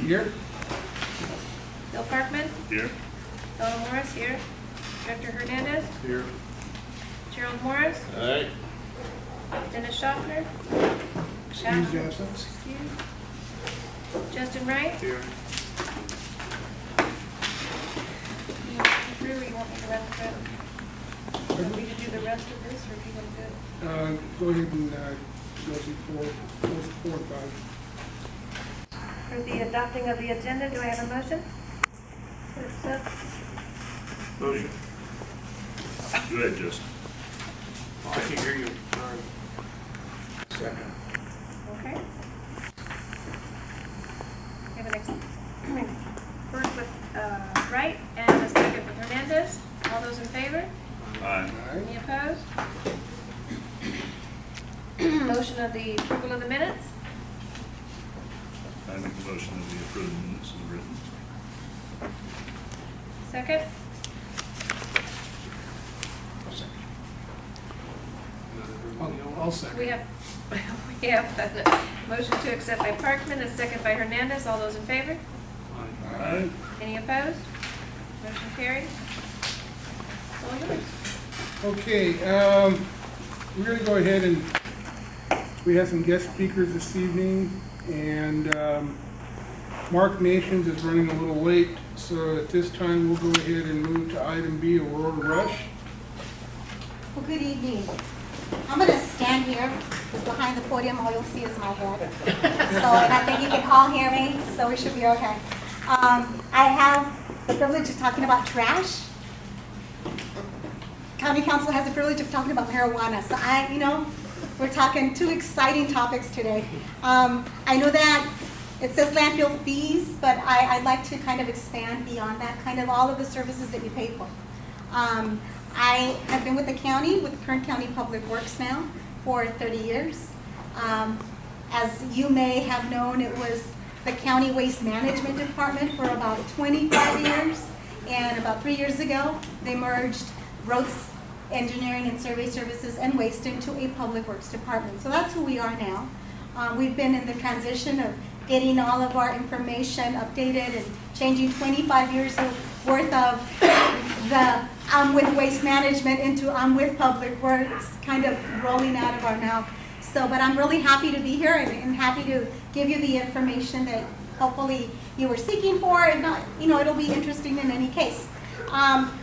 Here. Bill Parkman. Here. Donald Morris here. Director Hernandez. Here. Gerald Morris. Aye. Dennis Schaffner. Excuse absence. Excuse. Justin Wright. Here. You want me through, or you want me to run through it? You want me to do the rest of this, or do you want to do it? Go ahead and go through 4 and 5. For the adopting of the agenda, do I have a motion? To accept? Motion. Go ahead, Justin. I can hear you. Second. Okay. We have an first with Wright and a second with Hernandez. All those in favor? Aye. Any opposed? Motion of the approval of the minutes. I make the motion that we approve the minutes as written. Second. I'll second. We have a motion to accept by Parkman, a second by Hernandez. All those in favor? Aye. Any opposed? Motion carried. All yours. Okay, we're going to go ahead and we have some guest speakers this evening, and Mark Nations is running a little late, so at this time we'll go ahead and move to item B, Aurora Rush. Well, good evening. I'm going to stand here, because behind the podium all you'll see is my head. So, and I think you can all hear me, so we should be okay. I have the privilege of talking about trash. County Council has the privilege of talking about marijuana. So we're talking 2 exciting topics today. I know that it says landfill fees, but I'd like to kind of expand beyond that, kind of all of the services that you pay for. I have been with the county, with Kern County Public Works now, for 30 years. As you may have known, it was the County Waste Management Department for about 25 years. And about 3 years ago, they merged roads, engineering and survey services and waste into a public works department. So that's who we are now. We've been in the transition of getting all of our information updated and changing 25 years worth of the with waste management into with public works, kind of rolling out of our mouth. So, but I'm really happy to be here and happy to give you the information that hopefully you were seeking for. If not, it'll be interesting in any case.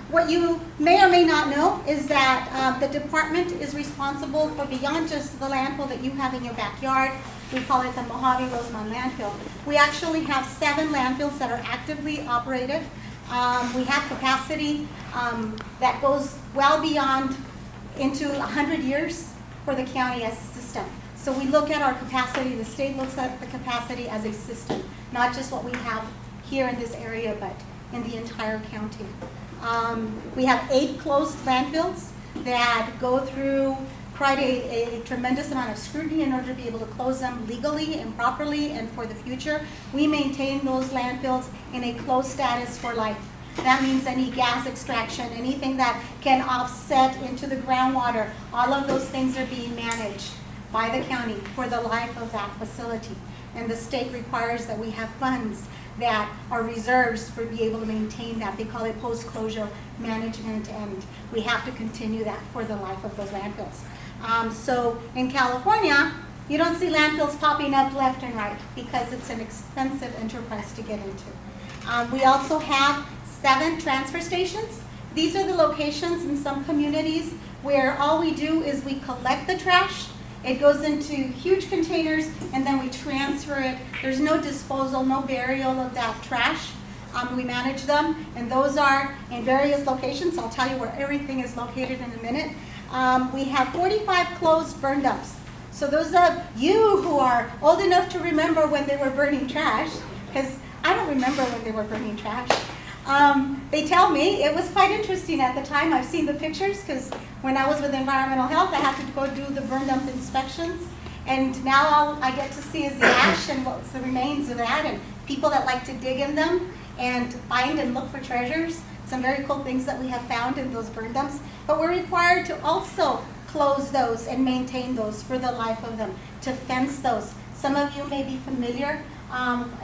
What you may or may not know is that the department is responsible for beyond just the landfill that you have in your backyard. We call it the Mojave Rosamond landfill. We actually have 7 landfills that are actively operated. We have capacity that goes well beyond into 100 years for the county as a system. So we look at our capacity, the state looks at the capacity as a system, not just what we have here in this area, but in the entire county. We have 8 closed landfills that go through quite a tremendous amount of scrutiny in order to be able to close them legally and properly and for the future. We maintain those landfills in a closed status for life. That means any gas extraction, anything that can offset into the groundwater, all of those things are being managed by the county for the life of that facility. And the state requires that we have funds that are reserves for be able to maintain that. They call it post-closure management, and we have to continue that for the life of those landfills. So in California, you don't see landfills popping up left and right because it's an expensive enterprise to get into. We also have 7 transfer stations. These are the locations in some communities where all we do is we collect the trash. It goes into huge containers and then we transfer it. There's no disposal, no burial of that trash. We manage them, and those are in various locations. I'll tell you where everything is located in a minute. We have 45 closed burn dumps. So those of you who are old enough to remember when they were burning trash, because I don't remember when they were burning trash, they tell me it was quite interesting at the time. I've seen the pictures because when I was with environmental health, I had to go do the burn dump inspections. And now all I get to see is the ash and what's the remains of that, and people that like to dig in them and find and look for treasures. Some very cool things that we have found in those burn dumps. But we're required to also close those and maintain those for the life of them, to fence those. Some of you may be familiar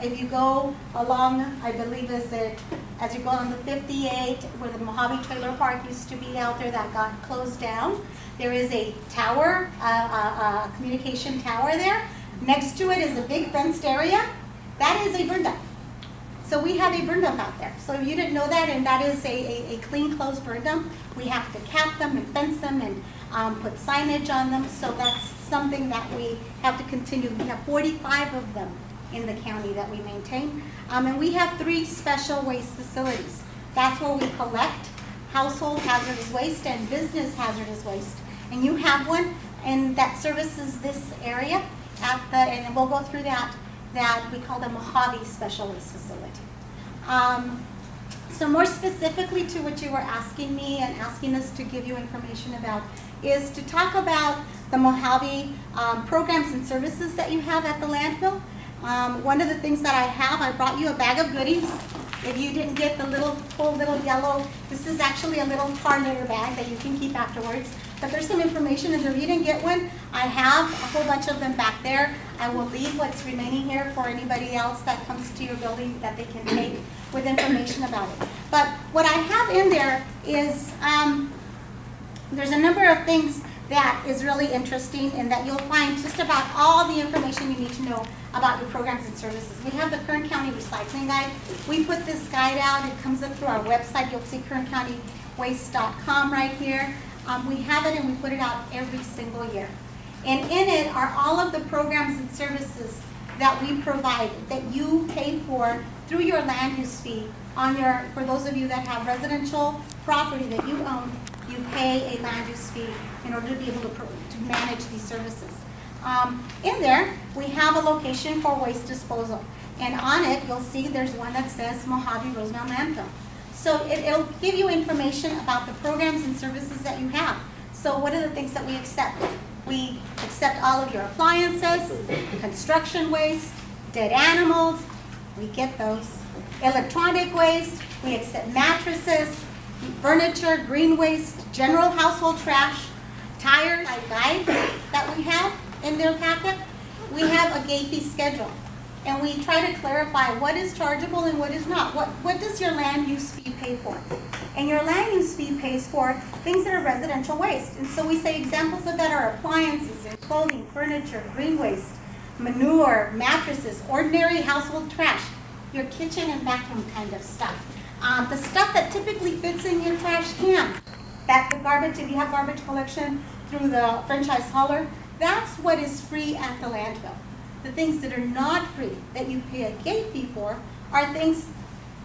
If you go along, I believe is it, as you go on the 58, where the Mojave Trailer Park used to be out there that got closed down, there is a tower, a communication tower there. Next to it is a big fenced area. That is a burn dump. So we have a burn dump out there. So if you didn't know that, and that is a clean, closed burn dump, we have to cap them and fence them and put signage on them. So that's something that we have to continue. We have 45 of them in the county that we maintain. And we have 3 special waste facilities. That's where we collect household hazardous waste and business hazardous waste. And you have one, and that services this area at the, and we'll go through that we call the Mojave Special Waste Facility. So more specifically to what you were asking me and asking us to give you information about is to talk about the Mojave programs and services that you have at the landfill. One of the things that I brought you a bag of goodies. If you didn't get the full little yellow, this is actually a little carnier bag that you can keep afterwards. But there's some information, and if you didn't get one, I have a whole bunch of them back there. I will leave what's remaining here for anybody else that comes to your building that they can take with information about it. But what I have in there is, there's a number of things that is really interesting and that you'll find just about all the information you need to know about your programs and services. We have the Kern County Recycling Guide. We put this guide out. It comes up through our website. You'll see KernCountyWaste.com right here. We have it and we put it out every single year. And in it are all of the programs and services that we provide that you pay for through your land use fee on your, for those of you that have residential property that you own, you pay a land use fee in order to be able to manage these services. In there, we have a location for waste disposal. And on it, you'll see there's one that says Mojave Rosamond Landfill. So it'll give you information about the programs and services that you have. So what are the things that we accept? We accept all of your appliances, construction waste, dead animals, we get those. Electronic waste, we accept mattresses, furniture, green waste, general household trash, tires, a guide that we have in their packet. We have a gate fee schedule. And we try to clarify what is chargeable and what is not. What does your land use fee pay for? And your land use fee pays for things that are residential waste. And so we say examples of that are appliances and clothing, furniture, green waste, manure, mattresses, ordinary household trash, your kitchen and bathroom kind of stuff. The stuff that typically fits in your trash can, that the garbage, if you have garbage collection through the franchise hauler, that's what is free at the landfill. The things that are not free, that you pay a gate fee for, are things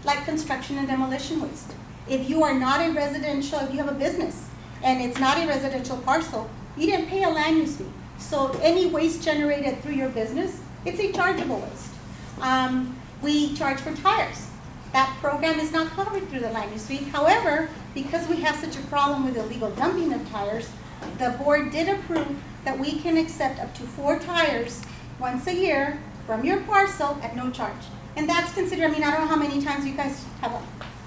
like construction and demolition waste. If you are not a residential, if you have a business and it's not a residential parcel, you didn't pay a land use fee. So any waste generated through your business, it's a chargeable waste. We charge for tires. That program is not covered through the land use fee. However, because we have such a problem with illegal dumping of tires, the board did approve that we can accept up to 4 tires once a year from your parcel at no charge. And that's considered, I mean, I don't know how many times you guys have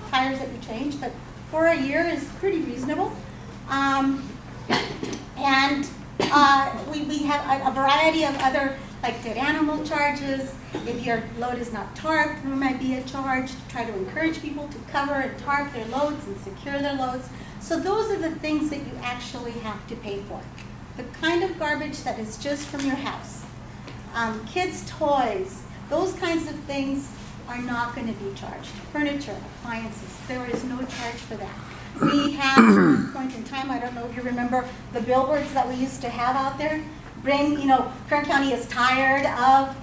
tires that you change, but for a year is pretty reasonable. We have a variety of other, like dead animal charges. If your load is not tarped, there might be a charge to try to encourage people to cover and tarp their loads and secure their loads. So those are the things that you actually have to pay for. The kind of garbage that is just from your house. Kids' toys, those kinds of things are not going to be charged. Furniture, appliances, there is no charge for that. We have, at one point in time, I don't know if you remember the billboards that we used to have out there. Kern County is tired of,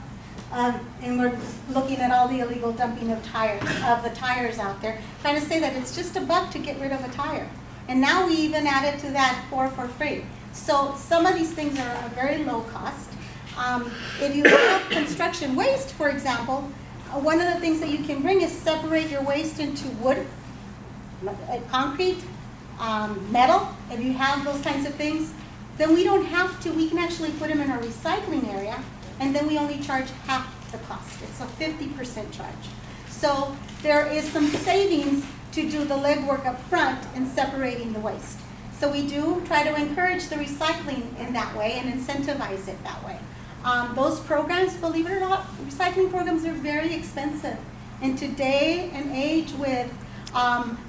and we're looking at all the illegal dumping of the tires out there, trying to say that it's just $1 to get rid of a tire. And now we even added to that for free. So some of these things are a very low cost. If you have construction waste, for example, one of the things that you can bring is separate your waste into wood, concrete, metal. If you have those kinds of things, then we don't have to, we can actually put them in our recycling area, and then we only charge half the cost. It's a 50% charge. So there is some savings to do the legwork up front in separating the waste. So we do try to encourage the recycling in that way and incentivize it that way. Those programs, believe it or not, recycling programs are very expensive. In today and age with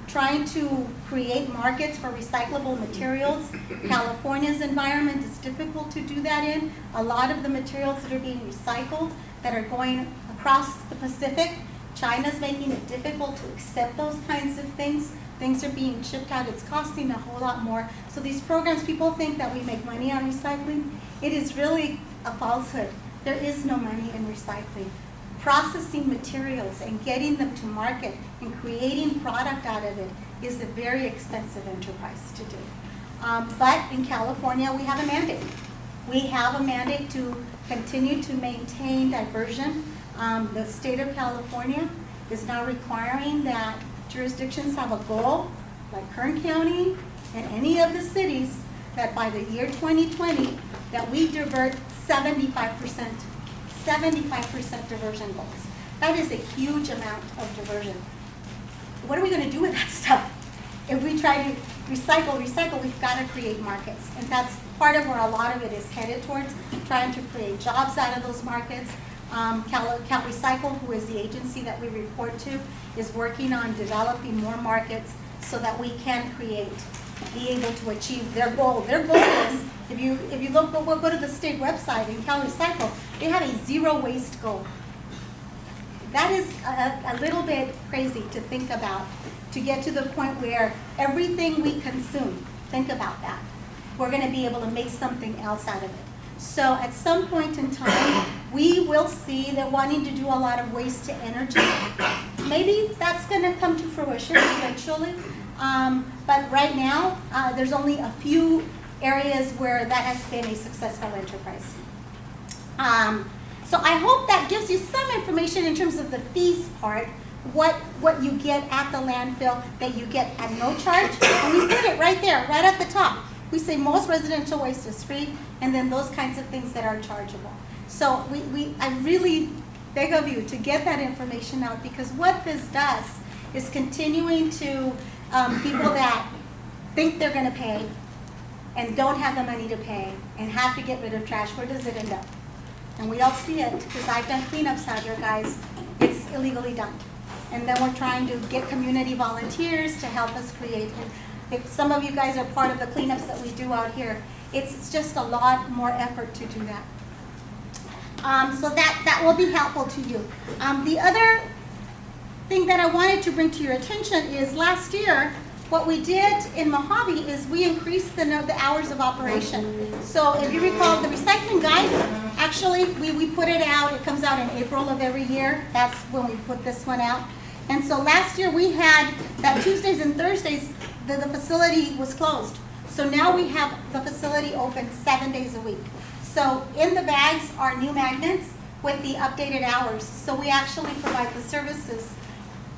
trying to create markets for recyclable materials, California's environment is difficult to do that in. A lot of the materials that are being recycled that are going across the Pacific, China's making it difficult to accept those kinds of things. Things are being shipped out, it's costing a whole lot more. So these programs, people think that we make money on recycling. It is really a falsehood. There is no money in recycling. Processing materials and getting them to market and creating product out of it is a very expensive enterprise to do. But in California, we have a mandate. We have a mandate to continue to maintain diversion. The state of California is now requiring that jurisdictions have a goal, like Kern County and any of the cities, that by the year 2020, that we divert 75% diversion goals. That is a huge amount of diversion. What are we going to do with that stuff? If we try to recycle, we've got to create markets. And that's part of where a lot of it is headed towards, trying to create jobs out of those markets. Cal Recycle, who is the agency that we report to, is working on developing more markets so that we can be able to achieve their goal. Their goal is, if you look, we'll go to the state website in Cal Recycle, they have a zero waste goal. That is a little bit crazy to think about, to get to the point where everything we consume, think about that, we're going to be able to make something else out of it. So at some point in time, we will see they're wanting to do a lot of waste to energy. Maybe that's going to come to fruition eventually. But right now, there's only a few areas where that has been a successful enterprise. So I hope that gives you some information in terms of the fees part, what you get at the landfill that you get at no charge. And we put it right there, right at the top. We say most residential waste is free, and then those kinds of things that are chargeable. So I really beg of you to get that information out, because what this does is continuing to people that think they're going to pay and don't have the money to pay and have to get rid of trash. Where does it end up? And we all see it, because I've done cleanups out here, guys. It's illegally dumped. And then we're trying to get community volunteers to help us create. And if some of you guys are part of the cleanups that we do out here, it's just a lot more effort to do that. So that will be helpful to you. The other thing that I wanted to bring to your attention is last year, what we did in Mojave is we increased the hours of operation. So if you recall, the recycling guide, actually, we put it out. It comes out in April of every year. That's when we put this one out. And so last year we had that Tuesdays and Thursdays, the facility was closed. So now we have the facility open 7 days a week. So in the bags are new magnets with the updated hours. So we actually provide the services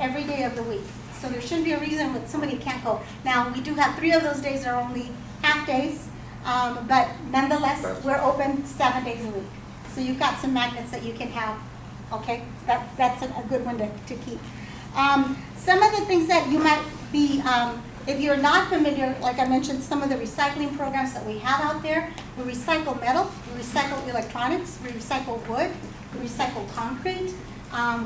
every day of the week. So there shouldn't be a reason that somebody can't go. Now, we do have 3 of those days are only half days, but nonetheless, we're open 7 days a week. So you've got some magnets that you can have, okay? That's a good one to keep. Some of the things that you might be, if you're not familiar, like I mentioned, some of the recycling programs that we have out there, we recycle metal, we recycle electronics, we recycle wood, we recycle concrete.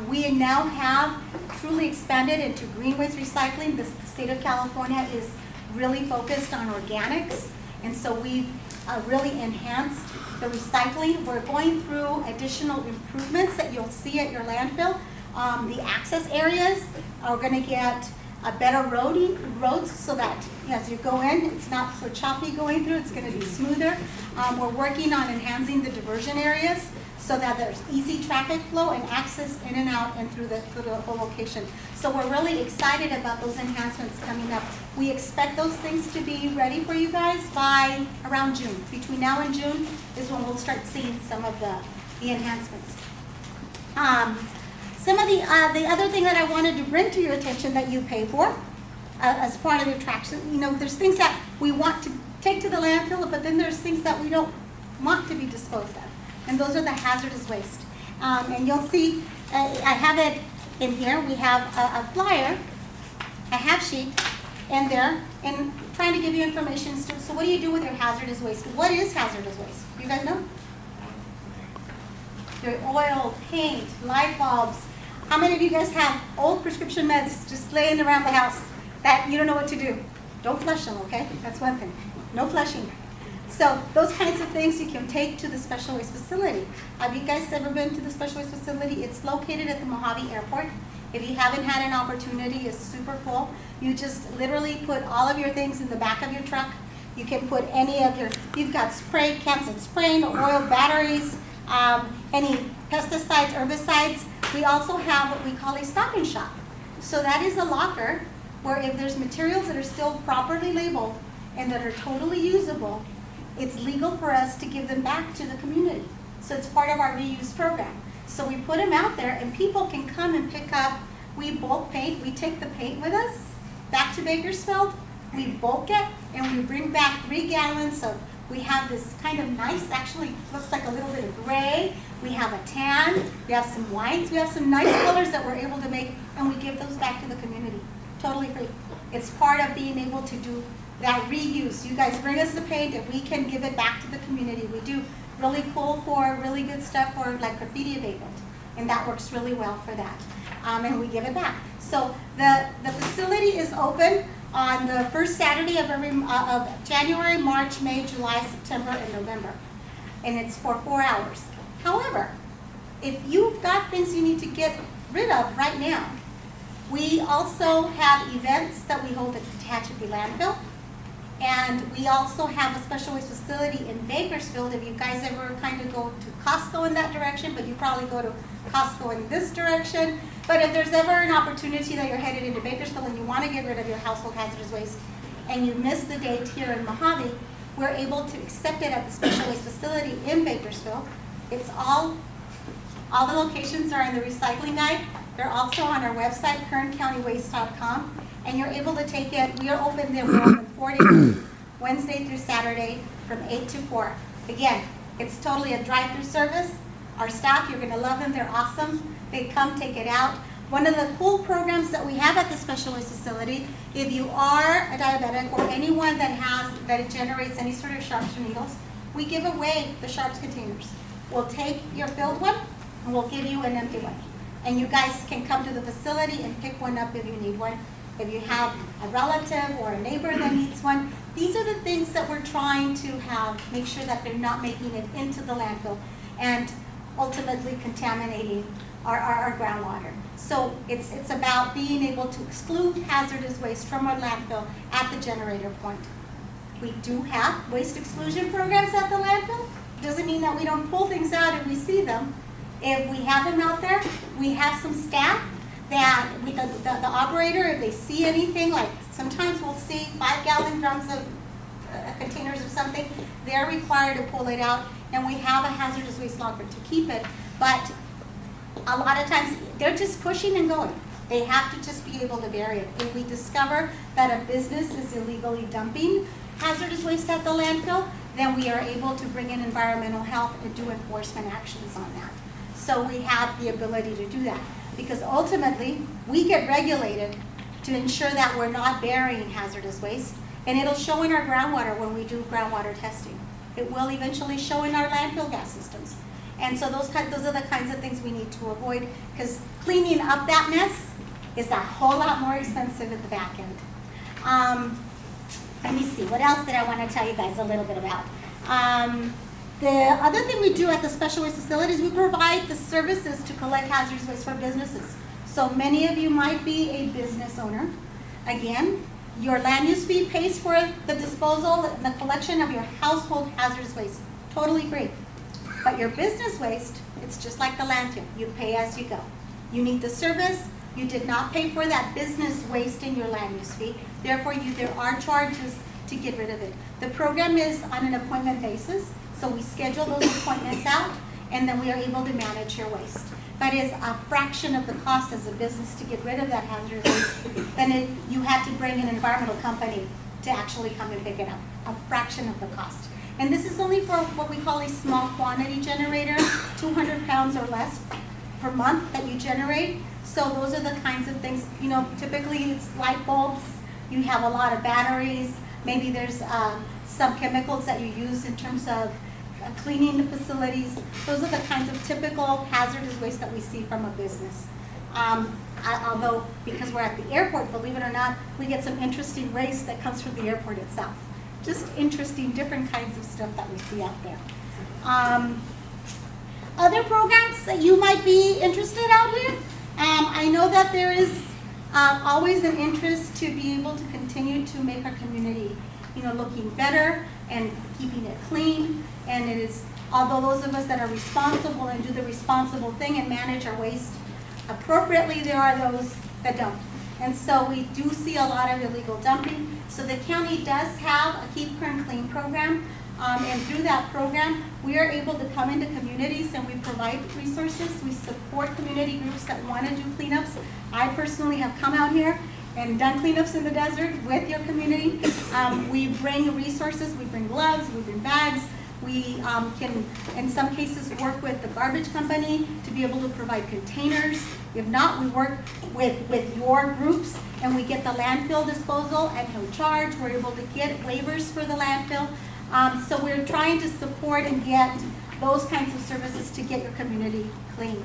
We now have truly expanded into green waste recycling. The state of California is really focused on organics, and so we've really enhanced the recycling. We're going through additional improvements that you'll see at your landfill. The access areas are going to get a better roads so that as you go in, it's not so choppy going through, it's going to be smoother. We're working on enhancing the diversion areas so that there's easy traffic flow and access in and out and through the whole location. So we're really excited about those enhancements coming up. We expect those things to be ready for you guys by around June. Between now and June is when we'll start seeing some of the enhancements. Some of the other thing that I wanted to bring to your attention that you pay for as part of the attraction, you know, there's things that we want to take to the landfill, but then there's things that we don't want to be disposed of. And those are the hazardous waste. And you'll see, I have it in here. We have a flyer, a half sheet in there, and trying to give you information. So what do you do with your hazardous waste? What is hazardous waste? You guys know? your oil, paint, light bulbs. How many of you guys have old prescription meds just laying around the house that you don't know what to do? Don't flush them, okay? That's one thing. No flushing. So those kinds of things you can take to the special waste facility. Have you guys ever been to the special waste facility? It's located at the Mojave Airport. If you haven't had an opportunity, it's super cool. You just literally put all of your things in the back of your truck. You can put any of your, you've got spray, cans of spraying, oil, batteries, any pesticides, herbicides. We also have what we call a stop and shop. So that is a locker where if there's materials that are still properly labeled and that are totally usable, it's legal for us to give them back to the community. So it's part of our reuse program. So we put them out there and people can come and pick up. We bulk paint. We take the paint with us back to Bakersfield. We bulk it and we bring back 3 gallons of, we have this kind of nice, actually looks like a little bit of gray. We have a tan. We have some whites. We have some nice colors that we're able to make, and we give those back to the community. Totally free. It's part of being able to do that reuse. You guys bring us the paint and we can give it back to the community. We do really cool for really good stuff for like graffiti abatement, and that works really well for that. And we give it back. So the facility is open on the first Saturday of January, March, May, July, September, and November. And it's for 4 hours. However, if you've got things you need to get rid of right now, we also have events that we hold at the Tehachapi landfill. And we also have a special waste facility in Bakersfield. If you guys ever kind of go to Costco in that direction, but you probably go to Costco in this direction. But if there's ever an opportunity that you're headed into Bakersfield and you want to get rid of your household hazardous waste and you miss the date here in Mojave, we're able to accept it at the special waste facility in Bakersfield. It's all the locations are in the recycling guide. They're also on our website, kerncountywaste.com. And you're able to take it. We are open there. We're open 4 days, Wednesday through Saturday from 8 to 4. Again, it's totally a drive-through service. Our staff, you're going to love them. They're awesome. They come take it out. One of the cool programs that we have at the special waste facility, if you are a diabetic or anyone that generates any sort of sharps or needles, we give away the sharps containers. We'll take your filled one and we'll give you an empty one. And you guys can come to the facility and pick one up if you need one. If you have a relative or a neighbor that needs one, these are the things that we're trying to make sure that they're not making it into the landfill and ultimately contaminating our groundwater. So it's about being able to exclude hazardous waste from our landfill at the generator point. We do have waste exclusion programs at the landfill. Doesn't mean that we don't pull things out if we see them. If we have them out there, we have some staff that the operator, if they see anything, like sometimes we'll see 5-gallon drums of containers of something, they're required to pull it out, and we have a hazardous waste locker to keep it. But a lot of times they're just pushing and going. They have to just be able to bury it. If we discover that a business is illegally dumping hazardous waste at the landfill, then we are able to bring in environmental health and do enforcement actions on that. So we have the ability to do that. Because ultimately, we get regulated to ensure that we're not burying hazardous waste, and it'll show in our groundwater when we do groundwater testing. It will eventually show in our landfill gas systems. And so those are the kinds of things we need to avoid, because cleaning up that mess is a whole lot more expensive at the back end. Let me see, what else did I want to tell you guys a little bit about? The other thing we do at the special waste facilities, we provide the services to collect hazardous waste for businesses. So many of you might be a business owner. Again, your land use fee pays for the disposal and the collection of your household hazardous waste. Totally free. But your business waste, it's just like the landfill. You pay as you go. You need the service. You did not pay for that business waste in your land use fee. Therefore, there are charges to get rid of it. The program is on an appointment basis. So we schedule those appointments out, and then we are able to manage your waste. But it's a fraction of the cost as a business to get rid of that hazardous waste than if you had to bring an environmental company to actually come and pick it up. A fraction of the cost. And this is only for what we call a small quantity generator, 200 pounds or less per month that you generate. So those are the kinds of things, typically it's light bulbs, you have a lot of batteries, maybe there's some chemicals that you use in terms of cleaning the facilities. Those are the kinds of typical hazardous waste that we see from a business. Although, because we're at the airport, believe it or not, we get some interesting waste that comes from the airport itself. Just interesting, different kinds of stuff that we see out there. Other programs that you might be interested out here, I know that there is always an interest to be able to continue to make our community, looking better and keeping it clean. And it is, although those of us that are responsible and do the responsible thing and manage our waste appropriately, there are those that don't. And so we do see a lot of illegal dumping. So the county does have a Keep Kern Clean program. And through that program, we are able to come into communities and we provide resources. We support community groups that want to do cleanups. I personally have come out here and done cleanups in the desert with your community. We bring resources, we bring gloves, we bring bags. We can, in some cases, work with the garbage company to be able to provide containers. If not, we work with your groups and we get the landfill disposal at no charge. We're able to get waivers for the landfill. So we're trying to support and get those kinds of services to get your community clean.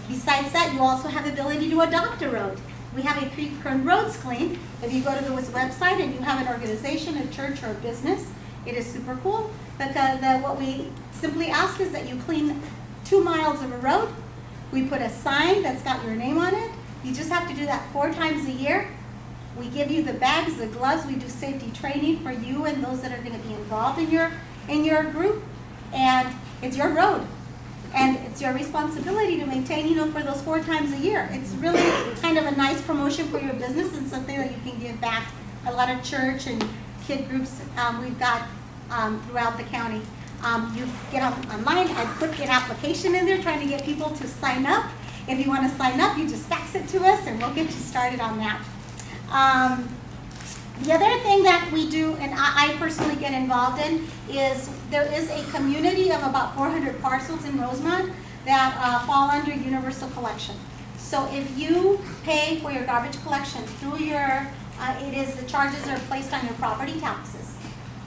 Besides that, you also have the ability to adopt a road. We have a Keep Kern Roads Clean. If you go to the website and you have an organization, a church, or a business, it is super cool because what we simply ask is that you clean 2 miles of a road. We put a sign that's got your name on it. You just have to do that 4 times a year. We give you the bags, the gloves. We do safety training for you and those that are going to be involved in your group. And it's your road. And it's your responsibility to maintain, for those 4 times a year. It's really kind of a nice promotion for your business and something that you can give back. A lot of church and kid groups we've got throughout the county. You get online, I put an application in there trying to get people to sign up. If you want to sign up, you just fax it to us and we'll get you started on that. The other thing that we do, and I personally get involved in, is there is a community of about 400 parcels in Rosamond that fall under universal collection. So if you pay for your garbage collection through your, the charges are placed on your property taxes.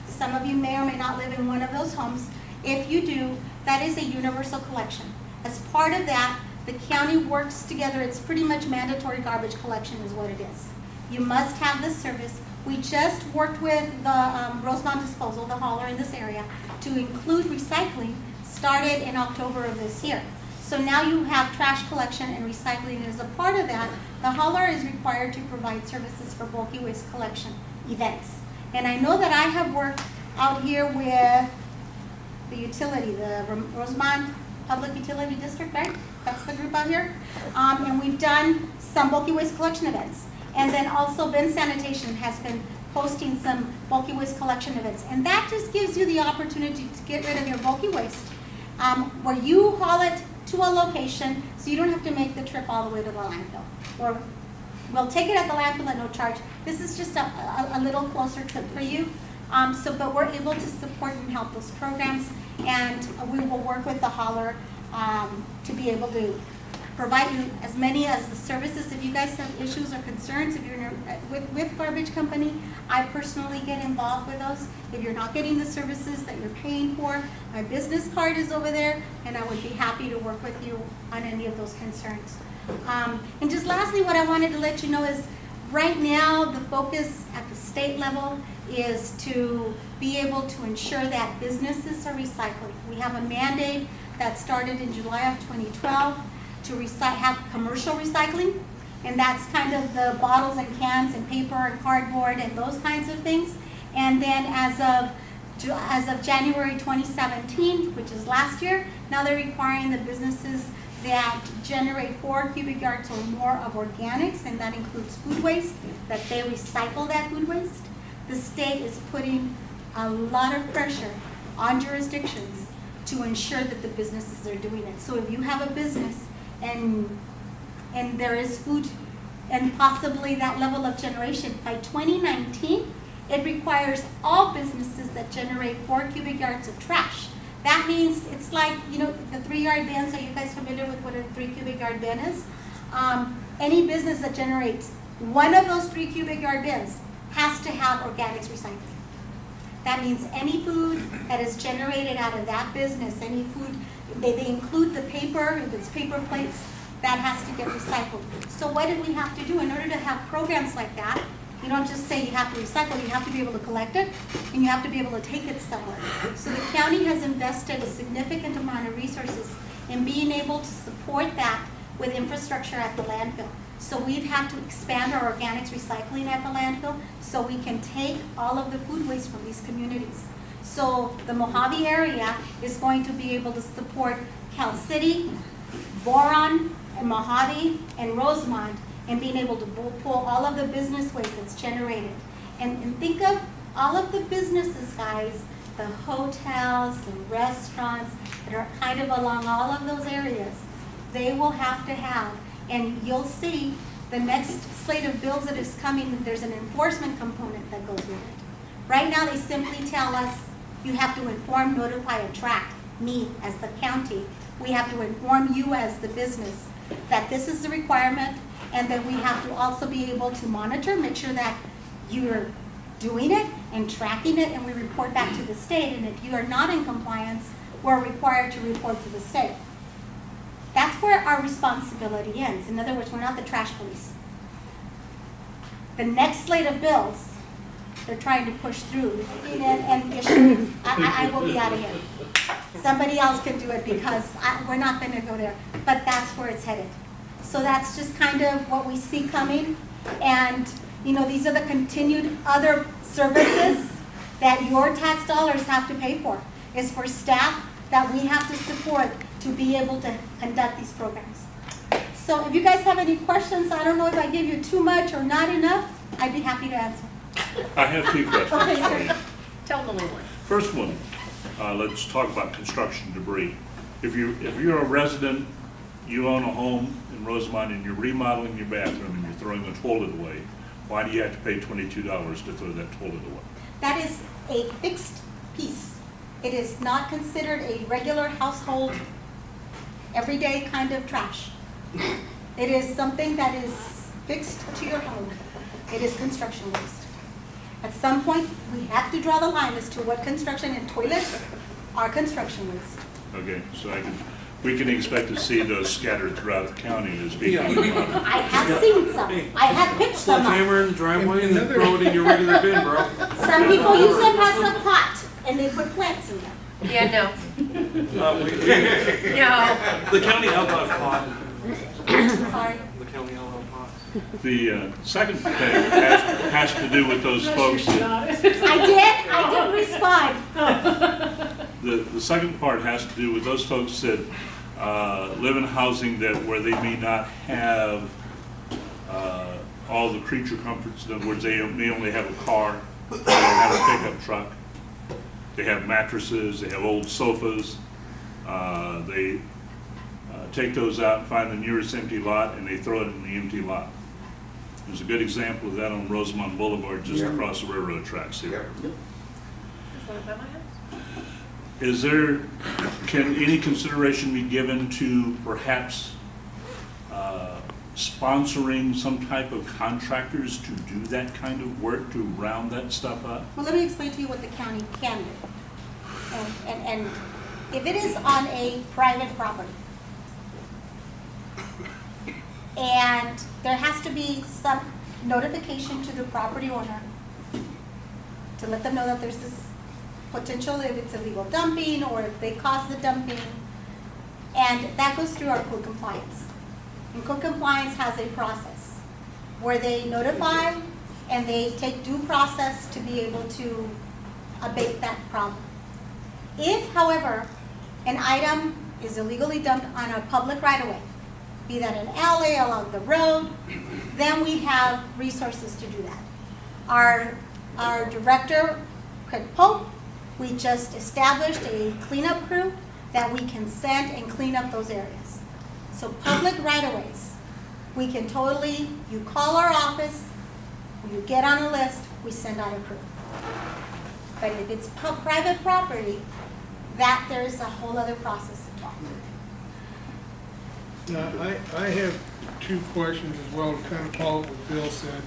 Some of you may or may not live in one of those homes. If you do, that is a universal collection. As part of that, the county works together. It's pretty much mandatory garbage collection is what it is. You must have this service. We just worked with the Rosamond Disposal, the hauler in this area, to include recycling, started in October of this year. So now you have trash collection and recycling as a part of that. The hauler is required to provide services for bulky waste collection events. And I know that I have worked out here with the utility, the Rosamond Public Utility District, right? That's the group out here. And we've done some bulky waste collection events. And then also bin sanitation has been hosting some bulky waste collection events. And that just gives you the opportunity to get rid of your bulky waste, where you haul it to a location so you don't have to make the trip all the way to the landfill. Or we'll take it at the landfill at no charge. This is just a little closer trip for you. But we're able to support and help those programs, and we will work with the hauler to be able to provide you as many as the services. If you guys have issues or concerns, if you're with garbage company, I personally get involved with those. If you're not getting the services that you're paying for, my business card is over there, and I would be happy to work with you on any of those concerns. And just lastly, what I wanted to let you know is right now the focus at the state level is to be able to ensure that businesses are recycling. We have a mandate that started in July of 2012 to have commercial recycling, and that's kind of the bottles and cans and paper and cardboard and those kinds of things. And then as of January 2017, which is last year, now they're requiring the businesses that generate 4 cubic yards or more of organics, and that includes food waste, that they recycle that food waste. The state is putting a lot of pressure on jurisdictions to ensure that the businesses are doing it. So if you have a business and there is food and possibly that level of generation, by 2019, it requires all businesses that generate 4 cubic yards of trash. That means it's like, the 3-yard bins. Are you guys familiar with what a 3 cubic yard bin is? Any business that generates one of those 3 cubic yard bins has to have organics recycling. That means any food that is generated out of that business, any food, they include the paper, if it's paper plates, that has to get recycled. So what did we have to do in order to have programs like that? You don't just say you have to recycle, you have to be able to collect it, and you have to be able to take it somewhere. So the county has invested a significant amount of resources in being able to support that with infrastructure at the landfill. So we've had to expand our organics recycling at the landfill so we can take all of the food waste from these communities. So the Mojave area is going to be able to support Cal City, Boron, and Mojave, and Rosamond, and being able to pull all of the business waste that's generated. And think of all of the businesses, guys, the hotels and restaurants that are kind of along all of those areas. They will have to have, and you'll see the next slate of bills that is coming, there's an enforcement component that goes with it. Right now, they simply tell us you have to inform, notify, and track me as the county. We have to inform you as the business that this is the requirement, and then we have to also be able to monitor, make sure that you're doing it and tracking it, and we report back to the state. And if you are not in compliance, we're required to report to the state. That's where our responsibility ends. In other words, we're not the trash police. The next slate of bills, they're trying to push through and issue. I will be out of here. Somebody else can do it because we're not going to go there. But that's where it's headed. So that's just kind of what we see coming. And, you know, these are the continued other services that your tax dollars have to pay for. It's for staff that we have to support to be able to conduct these programs. So if you guys have any questions, I don't know if I give you too much or not enough, I'd be happy to answer. I have two questions Okay, for sir. you. Tell them the little one. First one, let's talk about construction debris. If you're a resident, you own a home in Rosamond and you're remodeling your bathroom and you're throwing the toilet away, why do you have to pay $22 to throw that toilet away? That is a fixed piece. It is not considered a regular household, everyday kind of trash. It is something that is fixed to your home. It is construction waste. At some point, we have to draw the line as to what construction and toilets are construction waste. Okay, so we can expect to see those scattered throughout the county as being. I have seen some. I have picked some up. Sledgehammer in the driveway and then throw it in your regular bin, bro. Some people use them as a pot, and they put plants in them. Yeah, no. No. The county outlawed pot. Sorry. The county outlawed pot. The second thing has to do with those folks that, I did respond. the second part has to do with those folks that live in housing where they may not have all the creature comforts. In other words, they may only have a car, they don't have a pickup truck, they have mattresses, they have old sofas, they take those out and find the nearest empty lot and they throw it in the empty lot. There's a good example of that on Rosamond Boulevard just across the railroad tracks here. Can any consideration be given to perhaps sponsoring some type of contractors to do that kind of work to round that stuff up? Well, let me explain to you what the county can do. And if it is on a private property, and there has to be some notification to the property owner to let them know that there's this potential, if it's illegal dumping or if they cause the dumping, and that goes through our code compliance. And code compliance has a process where they notify and they take due process to be able to abate that problem. If, however, an item is illegally dumped on a public right-of-way, be that an alley along the road, then we have resources to do that. Our director, Craig Pope, we just established a cleanup crew that we can send and clean up those areas. So public right-of-ways, we can totally, you call our office, you get on a list, we send out a crew. But if it's private property, that there's a whole other process involved. Now, I have two questions as well to kind of follow up what Bill said.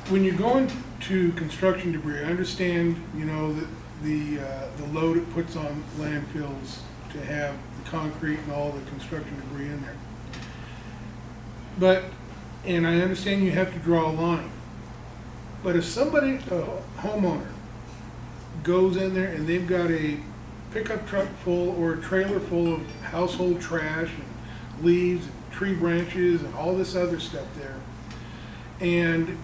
When you go into to construction debris, I understand, you know, that the load it puts on landfills to have the concrete and all the construction debris in there. But, and I understand you have to draw a line. But if somebody, a homeowner, goes in there and they've got a pickup truck full or a trailer full of household trash and leaves and tree branches and all this other stuff there, and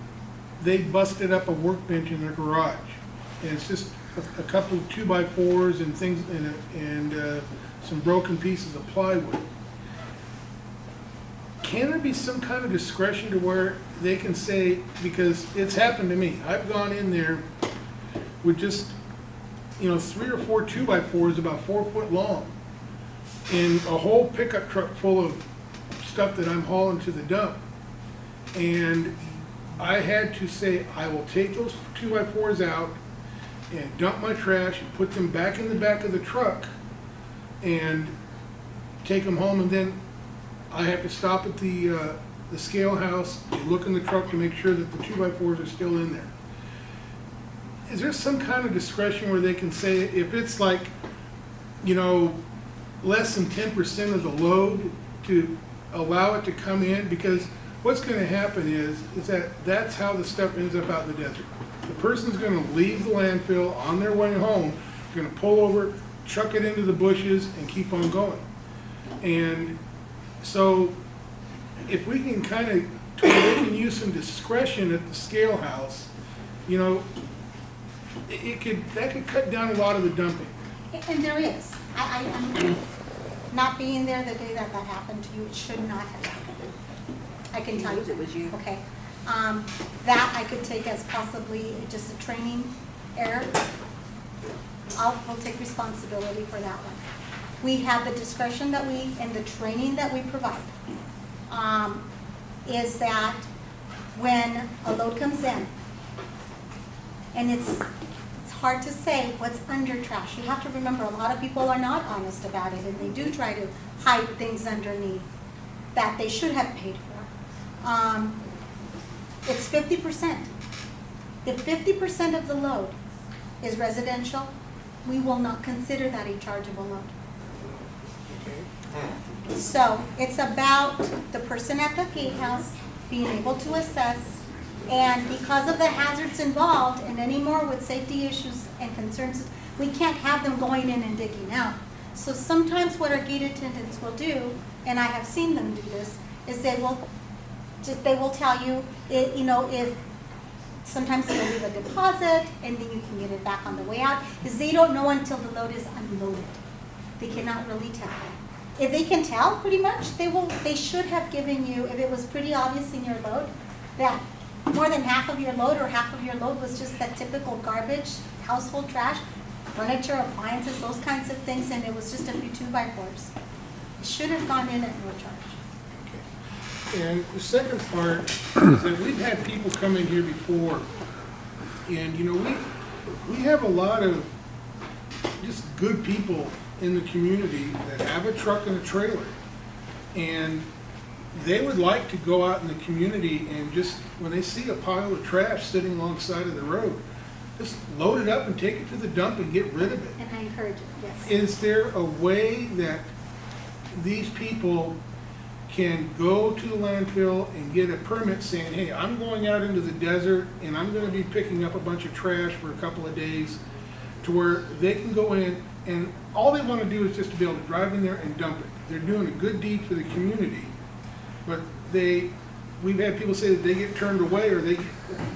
they busted up a workbench in their garage, and it's just a couple of 2x4s and things and some broken pieces of plywood. Can there be some kind of discretion to where they can say, because it's happened to me, I've gone in there with just, you know, 3 or 4 2x4s about 4 foot long, and a whole pickup truck full of stuff that I'm hauling to the dump, and I had to say, I will take those 2x4s out and dump my trash and put them back in the back of the truck and take them home, and then I have to stop at the scale house and look in the truck to make sure that the 2x4s are still in there. Is there some kind of discretion where they can say, if it's like, you know, less than 10% of the load, to allow it to come in? Because what's going to happen is that's how the stuff ends up out in the desert. The person's going to leave the landfill on their way home, going to pull over, chuck it into the bushes, and keep on going. And so if we can kind of, they can use some discretion at the scale house, you know, that could cut down a lot of the dumping. And there is. I'm not being there the day that happened to you, it should not have happened. I can tell you. It was you. Okay. That I could take as possibly just a training error. We'll take responsibility for that one. We have the discretion and the training that we provide, is that when a load comes in, and it's hard to say what's under trash. You have to remember, a lot of people are not honest about it, and they do try to hide things underneath that they should have paid for. It's 50%. If 50% of the load is residential, we will not consider that a chargeable load. So it's about the person at the gatehouse being able to assess, and because of the hazards involved, and anymore with safety issues and concerns, we can't have them going in and digging out. So sometimes what our gate attendants will do, and I have seen them do this, is they will tell you, you know, if sometimes they'll leave a deposit and then you can get it back on the way out, because they don't know until the load is unloaded. They cannot really tell. If they can tell, pretty much, they should have given you, if it was pretty obvious in your load, that more than half of your load or half of your load was just that typical garbage, household trash, furniture, appliances, those kinds of things, and it was just a few 2x4s. It should have gone in at no charge. Okay. And the second part is that we've had people come in here before, and you know, we have a lot of just good people in the community that have a truck and a trailer, and they would like to go out in the community and just, when they see a pile of trash sitting alongside of the road, just load it up and take it to the dump and get rid of it. And I encourage it, yes. Is there a way that these people can go to the landfill and get a permit saying, hey, I'm going out into the desert and I'm going to be picking up a bunch of trash for a couple of days, to where they can go in and all they want to do is just to be able to drive in there and dump it. They're doing a good deed for the community, but we've had people say that they get turned away or they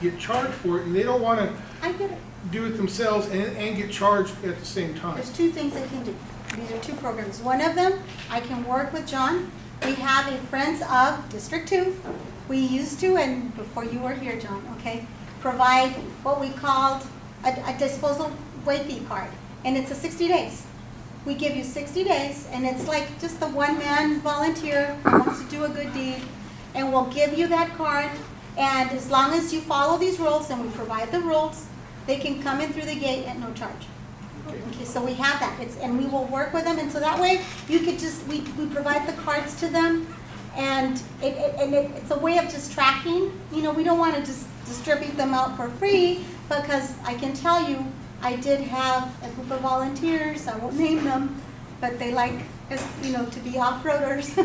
get charged for it, and they don't want to do it themselves and get charged at the same time. There's two things I can do. These are two programs. One of them, I can work with John. We have a Friends of District 2. We used to, and before you were here, John, okay, provide what we called a disposal way fee card. And it's a 60 days. We give you 60 days, and it's like just the one-man volunteer who wants to do a good deed, and we'll give you that card, and as long as you follow these rules, and we provide the rules, they can come in through the gate at no charge. Okay, so we have that, and we will work with them, and so that way you could just, we provide the cards to them, and it's a way of just tracking. You know, we don't want to just distribute them out for free, because I can tell you, I did have a group of volunteers, I won't name them, but they like, to be off-roaders,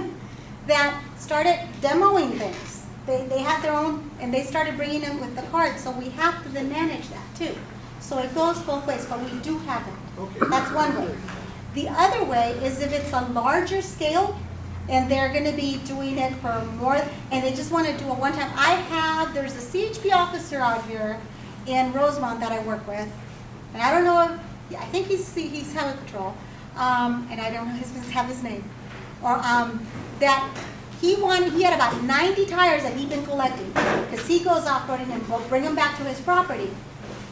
that started demoing things. They had their own, and they started bringing them with the cards, so we have to then manage that too. So it goes both ways, but we do have that. Okay. That's one way. The other way is if it's a larger scale, and they're going to be doing it for more, and they just want to do it one time. There's a CHP officer out here in Rosamond that I work with, and I don't know if, I think he's highway patrol, and I don't have his name, or that he had about 90 tires that he'd been collecting, because he goes off-roading and will bring them back to his property.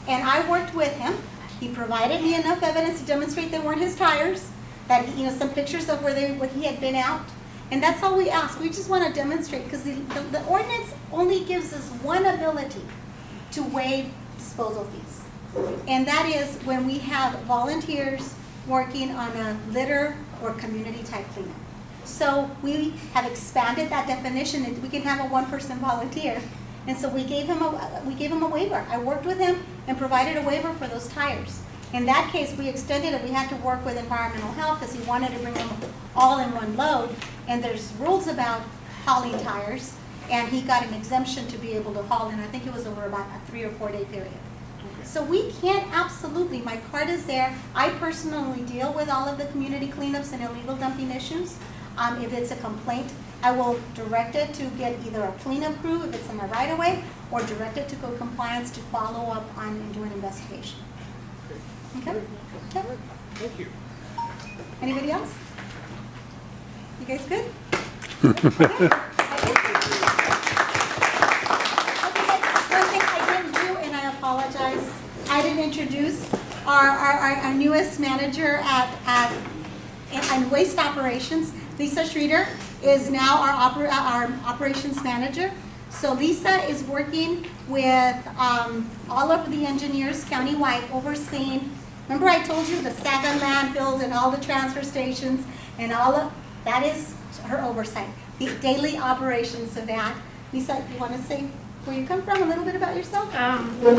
And I worked with him. He provided me enough evidence to demonstrate they weren't his tires, that some pictures of where he had been out. And that's all we ask. We just want to demonstrate, because the ordinance only gives us one ability to waive disposal fees. And that is when we have volunteers working on a litter or community type cleanup. So we have expanded that definition, and we can have a one-person volunteer. And so we gave him a waiver. I worked with him and provided a waiver for those tires. In that case, we extended it. We had to work with environmental health, because he wanted to bring them all in one load. And there's rules about hauling tires, and he got an exemption to be able to haul, and I think it was over about a 3 or 4 day period. Okay. So we can absolutely, my card is there. I personally deal with all of the community cleanups and illegal dumping issues. If it's a complaint, I will direct it to get either a cleanup crew if it's in my right of way, or direct it to code compliance to follow up on and do an investigation. Okay? Okay. Thank you. Anybody else? You guys good? One thing I didn't do, and I apologize, I didn't introduce our newest manager on waste operations. Lisa Schroeder is now our operations manager. So Lisa is working with all of the engineers countywide, overseeing. Remember I told you the 7 landfills and all the transfer stations and all of that is her oversight. The daily operations of that. Lisa, you want to say where you come from, a little bit about yourself? Well,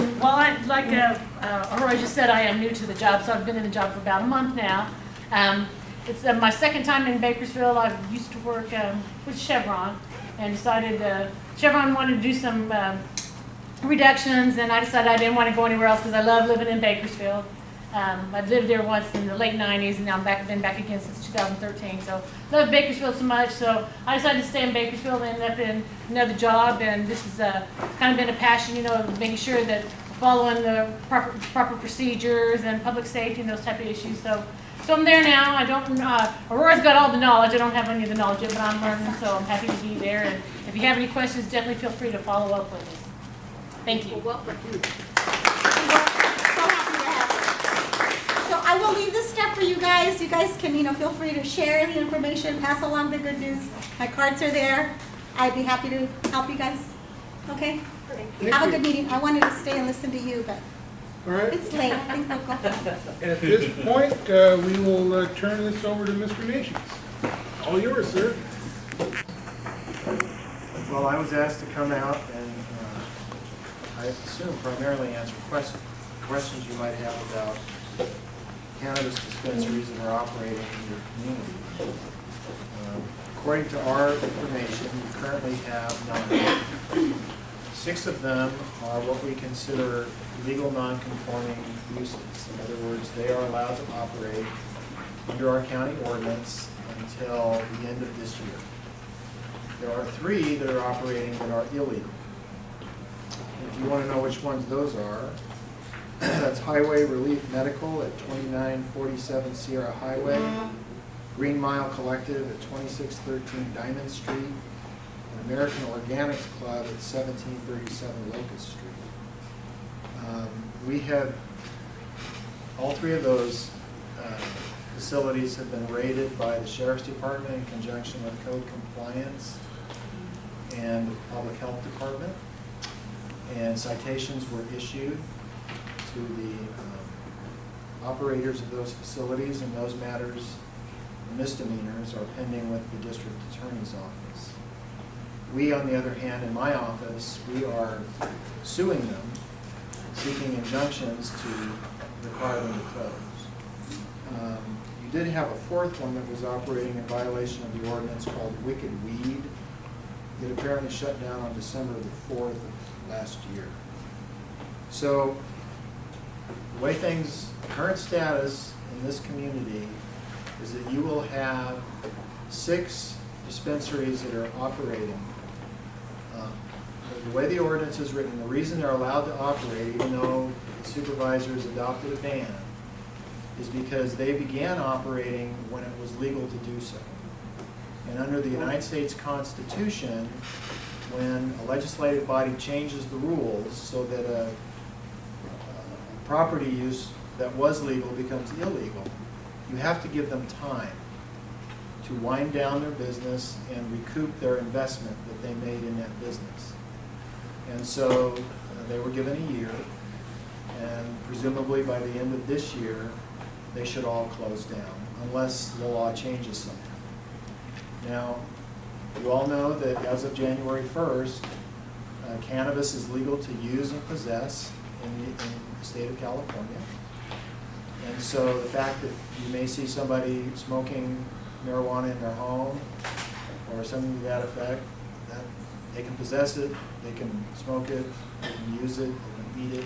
like Aurora just said, I am new to the job, so I've been in the job for about a month now. It's my second time in Bakersfield. I used to work with Chevron, and decided Chevron wanted to do some reductions, and I decided I didn't want to go anywhere else because I love living in Bakersfield. I'd lived there once in the late 90s, and now I've been back again since 2013. So love Bakersfield so much, so I decided to stay in Bakersfield and end up in another job. And this has kind of been a passion, making sure that we're following the proper procedures and public safety and those type of issues. So I'm there now. I don't. Aurora's got all the knowledge. I don't have any of the knowledge yet, but I'm learning. So I'm happy to be there. And if you have any questions, definitely feel free to follow up with us. Thank you. Well, welcome. So I will leave this stuff for you guys. You guys can, feel free to share the information, pass along the good news. My cards are there. I'd be happy to help you guys. Okay? Have a good meeting. I wanted to stay and listen to you, but all right. It's late. I think we'll go. At this point, we will turn this over to Mr. Nations. All yours, sir. Well, I was asked to come out and I assume primarily answer questions you might have about cannabis dispensaries that are operating in your community. According to our information, we currently have 9. 6 of them are what we consider legal non-conforming uses. In other words, they are allowed to operate under our county ordinance until the end of this year. There are 3 that are operating that are illegal. If you want to know which ones those are, that's Highway Relief Medical at 2947 Sierra Highway, Green Mile Collective at 2613 Diamond Street, and American Organics Club at 1737 Locust Street. We have, all 3 of those facilities have been raided by the Sheriff's Department in conjunction with Code Compliance and the Public Health Department, and citations were issued to the operators of those facilities, and those matters, misdemeanors, are pending with the District Attorney's Office. We, on the other hand, in my office, we are suing them, seeking injunctions to require them to close. You did have a fourth one that was operating in violation of the ordinance called Wicked Weed. It apparently shut down on December the 4th of last year. So, the way things, current status in this community is that you will have 6 dispensaries that are operating. The way the ordinance is written, the reason they're allowed to operate, even though the supervisors adopted a ban, is because they began operating when it was legal to do so. And under the United States Constitution, when a legislative body changes the rules so that a property use that was legal becomes illegal, you have to give them time to wind down their business and recoup their investment that they made in that business. And so they were given a year, and presumably by the end of this year, they should all close down, unless the law changes something. Now, you all know that as of January 1st, cannabis is legal to use and possess in the state of California. And so the fact that you may see somebody smoking marijuana in their home or something to that effect, that they can possess it, they can smoke it, they can use it, they can eat it.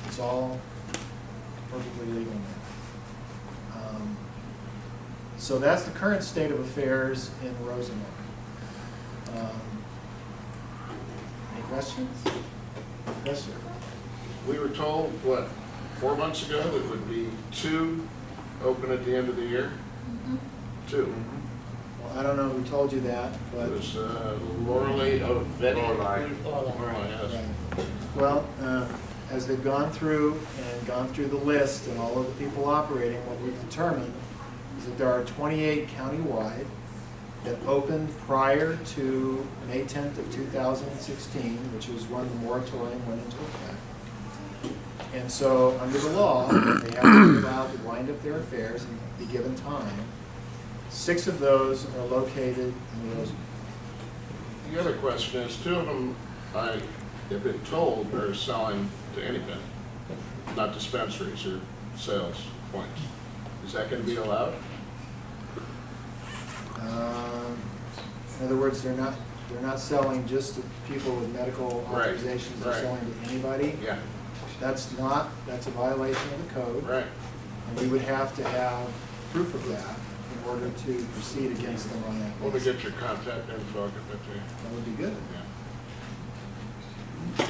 It's all perfectly legal now. So that's the current state of affairs in Rosamond. Any questions? Yes, sir. We were told, what, 4 months ago, that would be 2 open at the end of the year? Mm-hmm. 2. Well, I don't know who told you that, but... It was Lorelei Lorelei, yes. Right. Well, as they've gone through the list and all of the people operating, what we've determined is that there are 28 countywide that opened prior to May 10th of 2016, which was when the moratorium went into effect. And so, under the law, they have to be allowed to wind up their affairs and be given time. 6 of those are located in Rosamond. The other question is, 2 of them, I have been told, are selling to anybody, not dispensaries or sales points. Is that going to be allowed? In other words, they're not selling just to people with medical authorizations. They're selling to anybody. Yeah. That's a violation of the code. Right. And we would have to have proof of that in order to proceed against them on that Let me basis. get your contact info, I'll get that to you. That would be good. Yeah.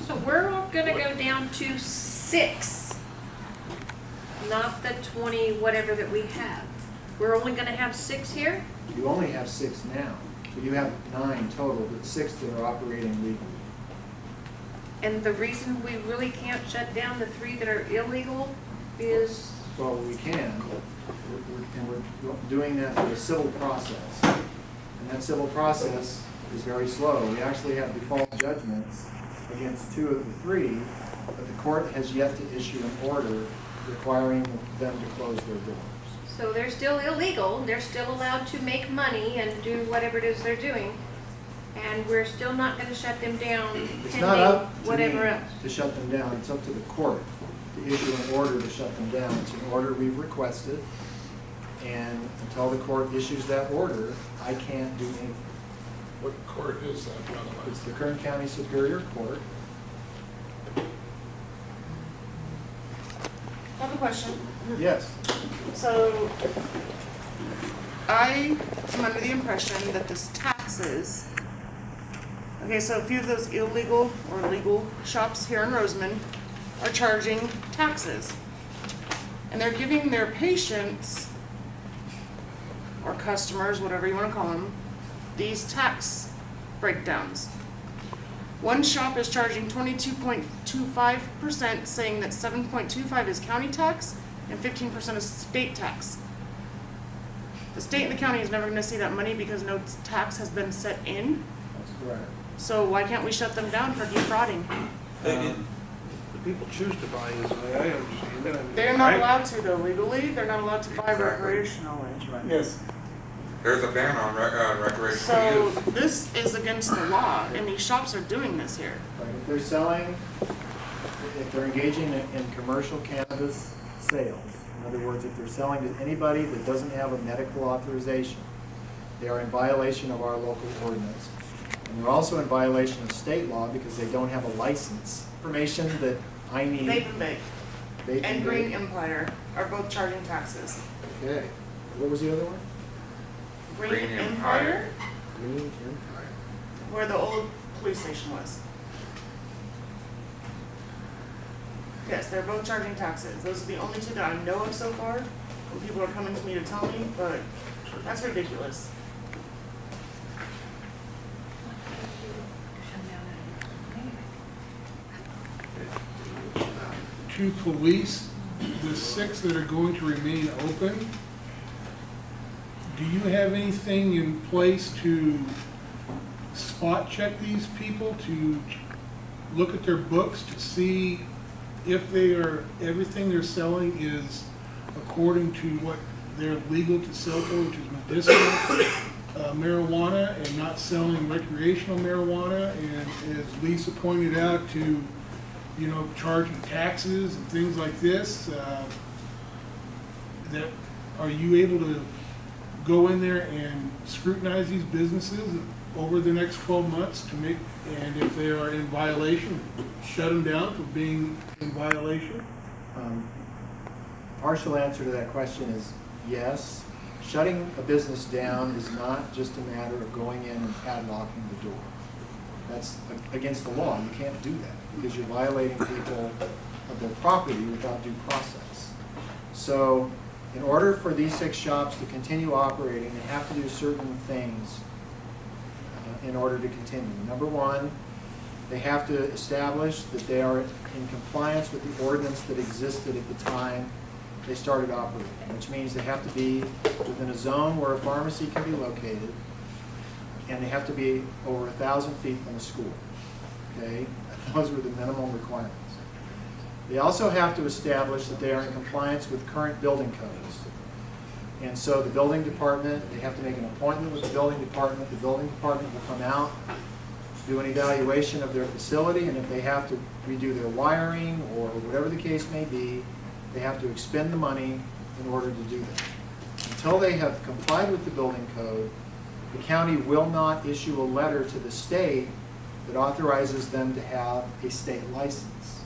So we're all gonna go down to 6, not the 20, whatever that we have. We're only gonna have 6 here? You only have 6 now. So you have 9 total, but 6 that are operating legally. And the reason we really can't shut down the 3 that are illegal is, Well, we can, and we're doing that through a civil process. And that civil process is very slow. We actually have default judgments against 2 of the 3, but the court has yet to issue an order requiring them to close their doors. so they're still illegal, they're still allowed to make money and do whatever it is they're doing. And we're still not gonna shut them down It's not pending up to whatever me else. to shut them down, it's up to the court to issue an order to shut them down. It's an order we've requested, and until the court issues that order, I can't do anything. What court is that, by the way? It's the Kern County Superior Court. I have a question. Yes. So, I am under the impression that this taxes, okay, so a few of those illegal or legal shops here in Rosamond are charging taxes. And they're giving their patients, or customers, whatever you want to call them, these tax breakdowns. One shop is charging 22.25%, saying that 7.25 is county tax and 15% is state tax. The state and the county is never going to see that money because no tax has been set in. That's correct. So why can't we shut them down for defrauding? The people choose to buy is the way I understand it. They're not allowed to though legally. They're not allowed to buy recreationally. Yes. There's a ban on recreational So use. this is against the law, and these shops are doing this here. Right, if they're selling, if they're engaging in commercial cannabis sales, in other words, if they're selling to anybody that doesn't have a medical authorization, they are in violation of our local ordinance. And they're also in violation of state law because they don't have a license. Information that I need. Vape and Bake Vape and and Green Bake. Empire are both charging taxes. Okay, what was the other one? Green Empire, Green Empire. where the old police station was. Yes, they're both charging taxes. Those are the only two that I know of so far. And people are coming to me to tell me, but that's ridiculous. To police the 6 that are going to remain open, do you have anything in place to spot check these people, to look at their books to see if everything they're selling is according to what they're legal to sell for, which is medicinal marijuana, and not selling recreational marijuana, and as Lisa pointed out, to charging taxes and things like this? That are you able to go in there and scrutinize these businesses over the next 12 months to make, and if they are in violation, shut them down for being in violation? Partial answer to that question is yes. Shutting a business down is not just a matter of going in and padlocking the door. That's against the law. You can't do that because you're violating people of their property without due process. So in order for these 6 shops to continue operating, they have to do certain things in order to continue. Number one, they have to establish that they are in compliance with the ordinance that existed at the time they started operating, which means they have to be within a zone where a pharmacy can be located, and they have to be over 1,000 feet from a school. Okay, those were the minimum requirements. They also have to establish that they are in compliance with current building codes. And so the building department, they have to make an appointment with the building department. The building department will come out, do an evaluation of their facility, and if they have to redo their wiring or whatever the case may be, they have to expend the money in order to do that. Until they have complied with the building code, the county will not issue a letter to the state that authorizes them to have a state license.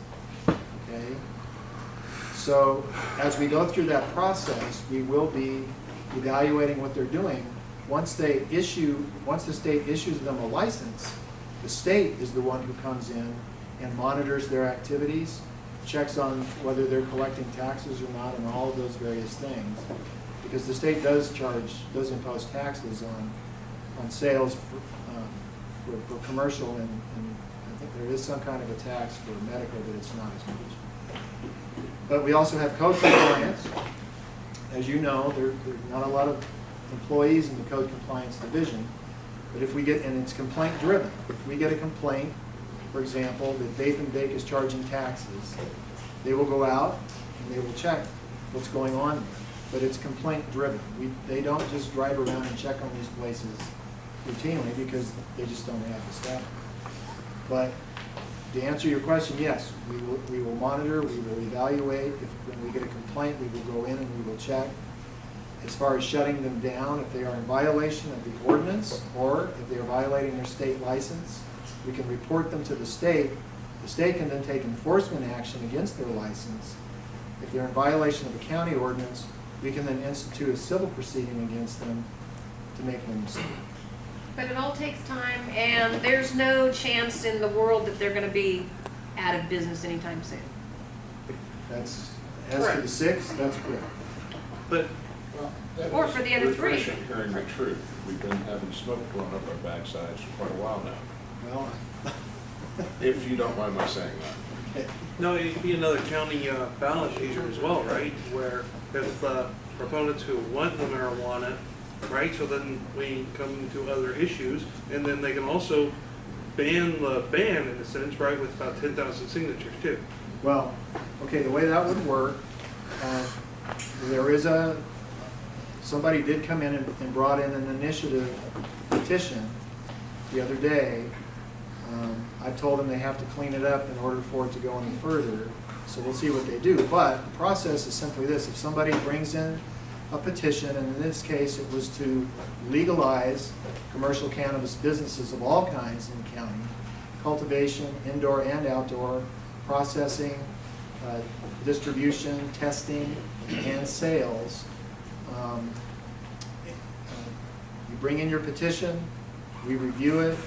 Okay? So as we go through that process, we will be evaluating what they're doing. Once the state issues them a license, the state is the one who comes in and monitors their activities, checks on whether they're collecting taxes or not, and all of those various things. Because the state does impose taxes on sales for commercial, and I think there is some kind of a tax for medical, but it's not as much. But we also have code compliance. As you know, there's not a lot of employees in the code compliance division, but if we get, and it's complaint driven, if we get a complaint, for example, that Vape and Bake is charging taxes, they will go out and they will check what's going on there. But it's complaint driven. They don't just drive around and check on these places routinely because they just don't have the staff. But to answer your question, yes, we will monitor, we will evaluate. When we get a complaint, we will go in and we will check. As far as shutting them down, if they are in violation of the ordinance or if they are violating their state license, we can report them to the state. The state can then take enforcement action against their license. If they're in violation of the county ordinance, we can then institute a civil proceeding against them to make them stop. But it all takes time, and there's no chance in the world that they're gonna be out of business anytime soon. That's, as for the 6, that's correct. But Or for the other 3. Refreshing hearing the truth. We've been having smoke blowing up our backsides for quite a while now. Well, If you don't mind my saying that. no, it'd be another county ballot issue as well, right? Where if proponents who want the marijuana, right, so then we come to other issues, and then they can also ban the ban in a sense, right, with about 10,000 signatures too. well, okay, the way that would work, there is a somebody did come in and brought in an initiative petition the other day. I've told them they have to clean it up in order for it to go any further, so we'll see what they do. But the process is simply this: if somebody brings in a petition, and in this case it was to legalize commercial cannabis businesses of all kinds in the county, cultivation, indoor and outdoor, processing, distribution, testing, and sales. You bring in your petition, we review it.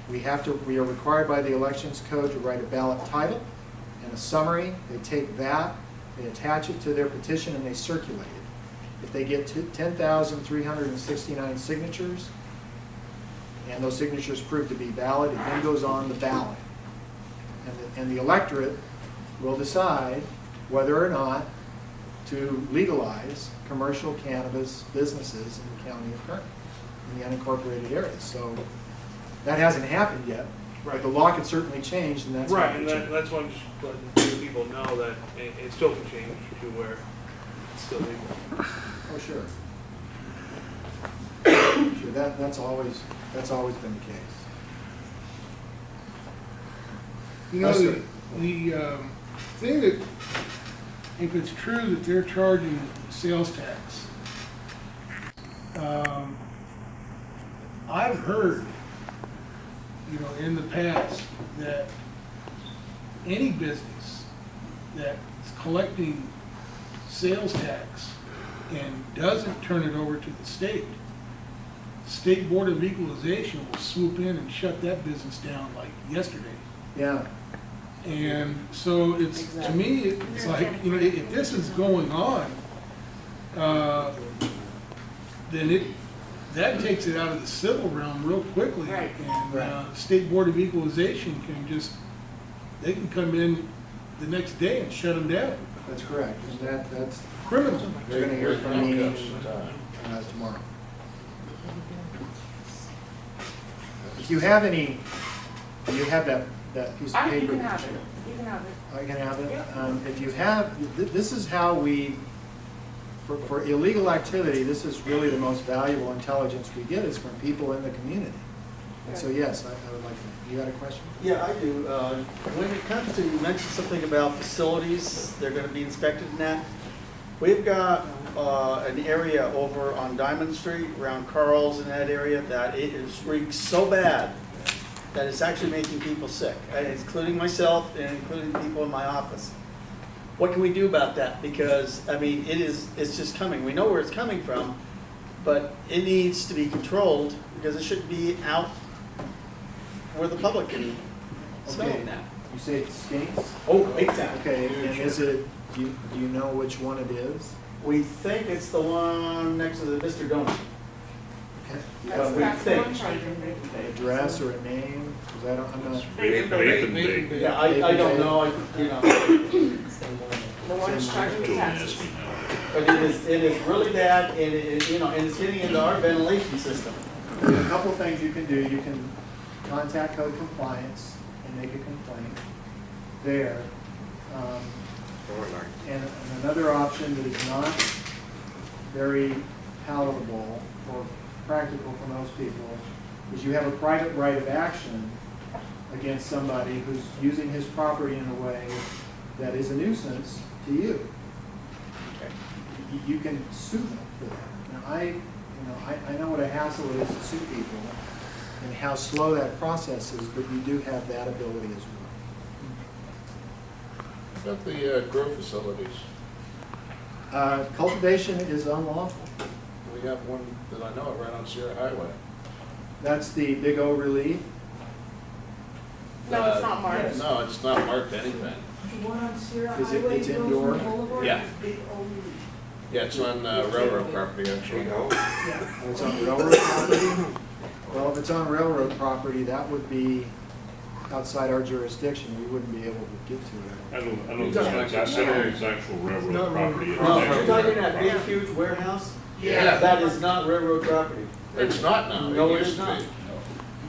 We are required by the Elections Code to write a ballot title and a summary. They take that, they attach it to their petition, and they circulate it. If they get 10,369 signatures, and those signatures prove to be valid, it then goes on the ballot. And the electorate will decide whether or not to legalize commercial cannabis businesses in the county of Kern, in the unincorporated areas. So that hasn't happened yet. Right. The law could certainly change, and that's right. And that's why I'm just letting people know that it still can change to where it's still legal. Oh, sure. Sure. That's always been the case. You know, the thing that, if it's true that they're charging sales tax, I've heard, you know, in the past that any business that is collecting sales tax and doesn't turn it over to the State Board of Equalization will swoop in and shut that business down like yesterday. Yeah. And so it's, to me, it's like, you know, if this is going on, then that takes it out of the civil realm real quickly. Right. And State Board of Equalization can just, they can come in the next day and shut them down. That's correct. And that's Criminal. You're going to hear from me tomorrow. If you have any, do you have that piece of paper? You can have it. You can have it. I can have it. Yeah. If you have, this is how we, for illegal activity, this is really the most valuable intelligence we get is from people in the community. And so yes, I would like to. You got a question? Yeah, I do. When it comes to, you mentioned something about facilities, they're going to be inspected in that. We've got an area over on Diamond Street, around Carl's in that area, that it reeks so bad that it's actually making people sick, including myself and including people in my office. What can we do about that? Because, I mean, it's just coming. We know where it's coming from, but it needs to be controlled because it shouldn't be out where the public can smell it now. You say it stinks? Oh, big time. Okay, and is it, do you know which one it is? We think it's the one next to the Mr. Donut. Okay. But we That's the one think. charging. An address or a name? Because I'm not. Vape and Vape. Yeah, I don't know, you know. The one that's charging the taxes. But it is really bad, and it, you know, and it's getting into our ventilation system. A couple things you can do. You can contact code compliance and make a complaint there. And another option that is not very palatable or practical for most people is you have a private right of action against somebody who's using his property in a way that is a nuisance to you. You can sue them for that. Now I know what a hassle it is to sue people and how slow that process is, but you do have that ability as well. About the grow facilities, Cultivation is unlawful. we have one that I know of right on Sierra Highway. That's the Big O relief. No, it's not marked. No, it's not marked anything. Is it, it's indoor? Yeah. Yeah, it's on railroad property, actually. Oh, it's on railroad property? Well, if it's on railroad property, that would be outside our jurisdiction. We wouldn't be able to get to it. I don't think that's actual railroad property. No, you're talking that big, huge warehouse? Yeah. That is not railroad property. It's not now. No, it used is to not. be.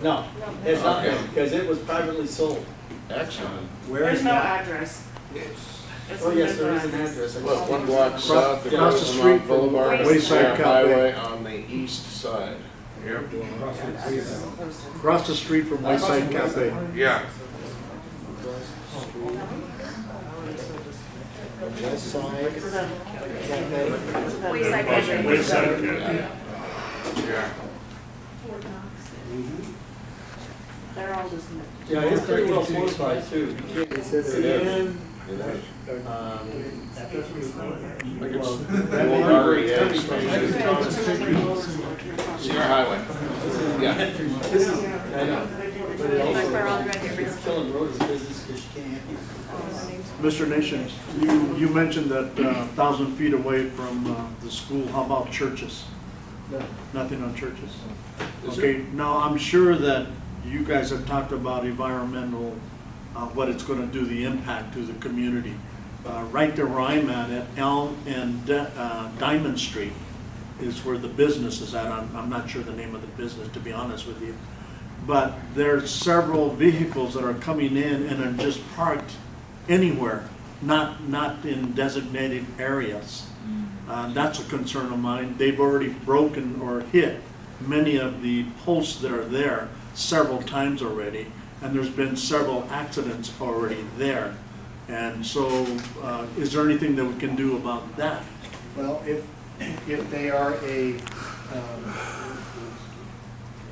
No, it's not, Okay. because it was privately sold. Excellent. Where There's is no that? address. Oh, yes, there is an address. Look, one block south of across the street Rosamond from Boulevard, Wayside Sierra Cafe. Highway on the east side. Yep, Across the street from Wayside Cafe. yeah. West side. Wayside Cafe. Wayside Cafe. Yeah. They're all just. Yeah, it's pretty well fortified too. You can't sit in. Sierra Highway. Yeah. This is, I know. But it Like we're all also, right here. it's killing road business because you can't. Mr. Nations, you mentioned that 1,000 feet away from the school, how about churches? Nothing on churches? Okay, now I'm sure that you guys have talked about environmental, what it's gonna do, the impact to the community. Right there where I'm at Elm and Diamond Street is where the business is at. I'm not sure the name of the business, to be honest with you. But there's several vehicles that are coming in and are just parked anywhere, not in designated areas. That's a concern of mine. They've already broken or hit many of the posts that are there several times already, and there's been several accidents already there. And so, is there anything that we can do about that? Well, if they are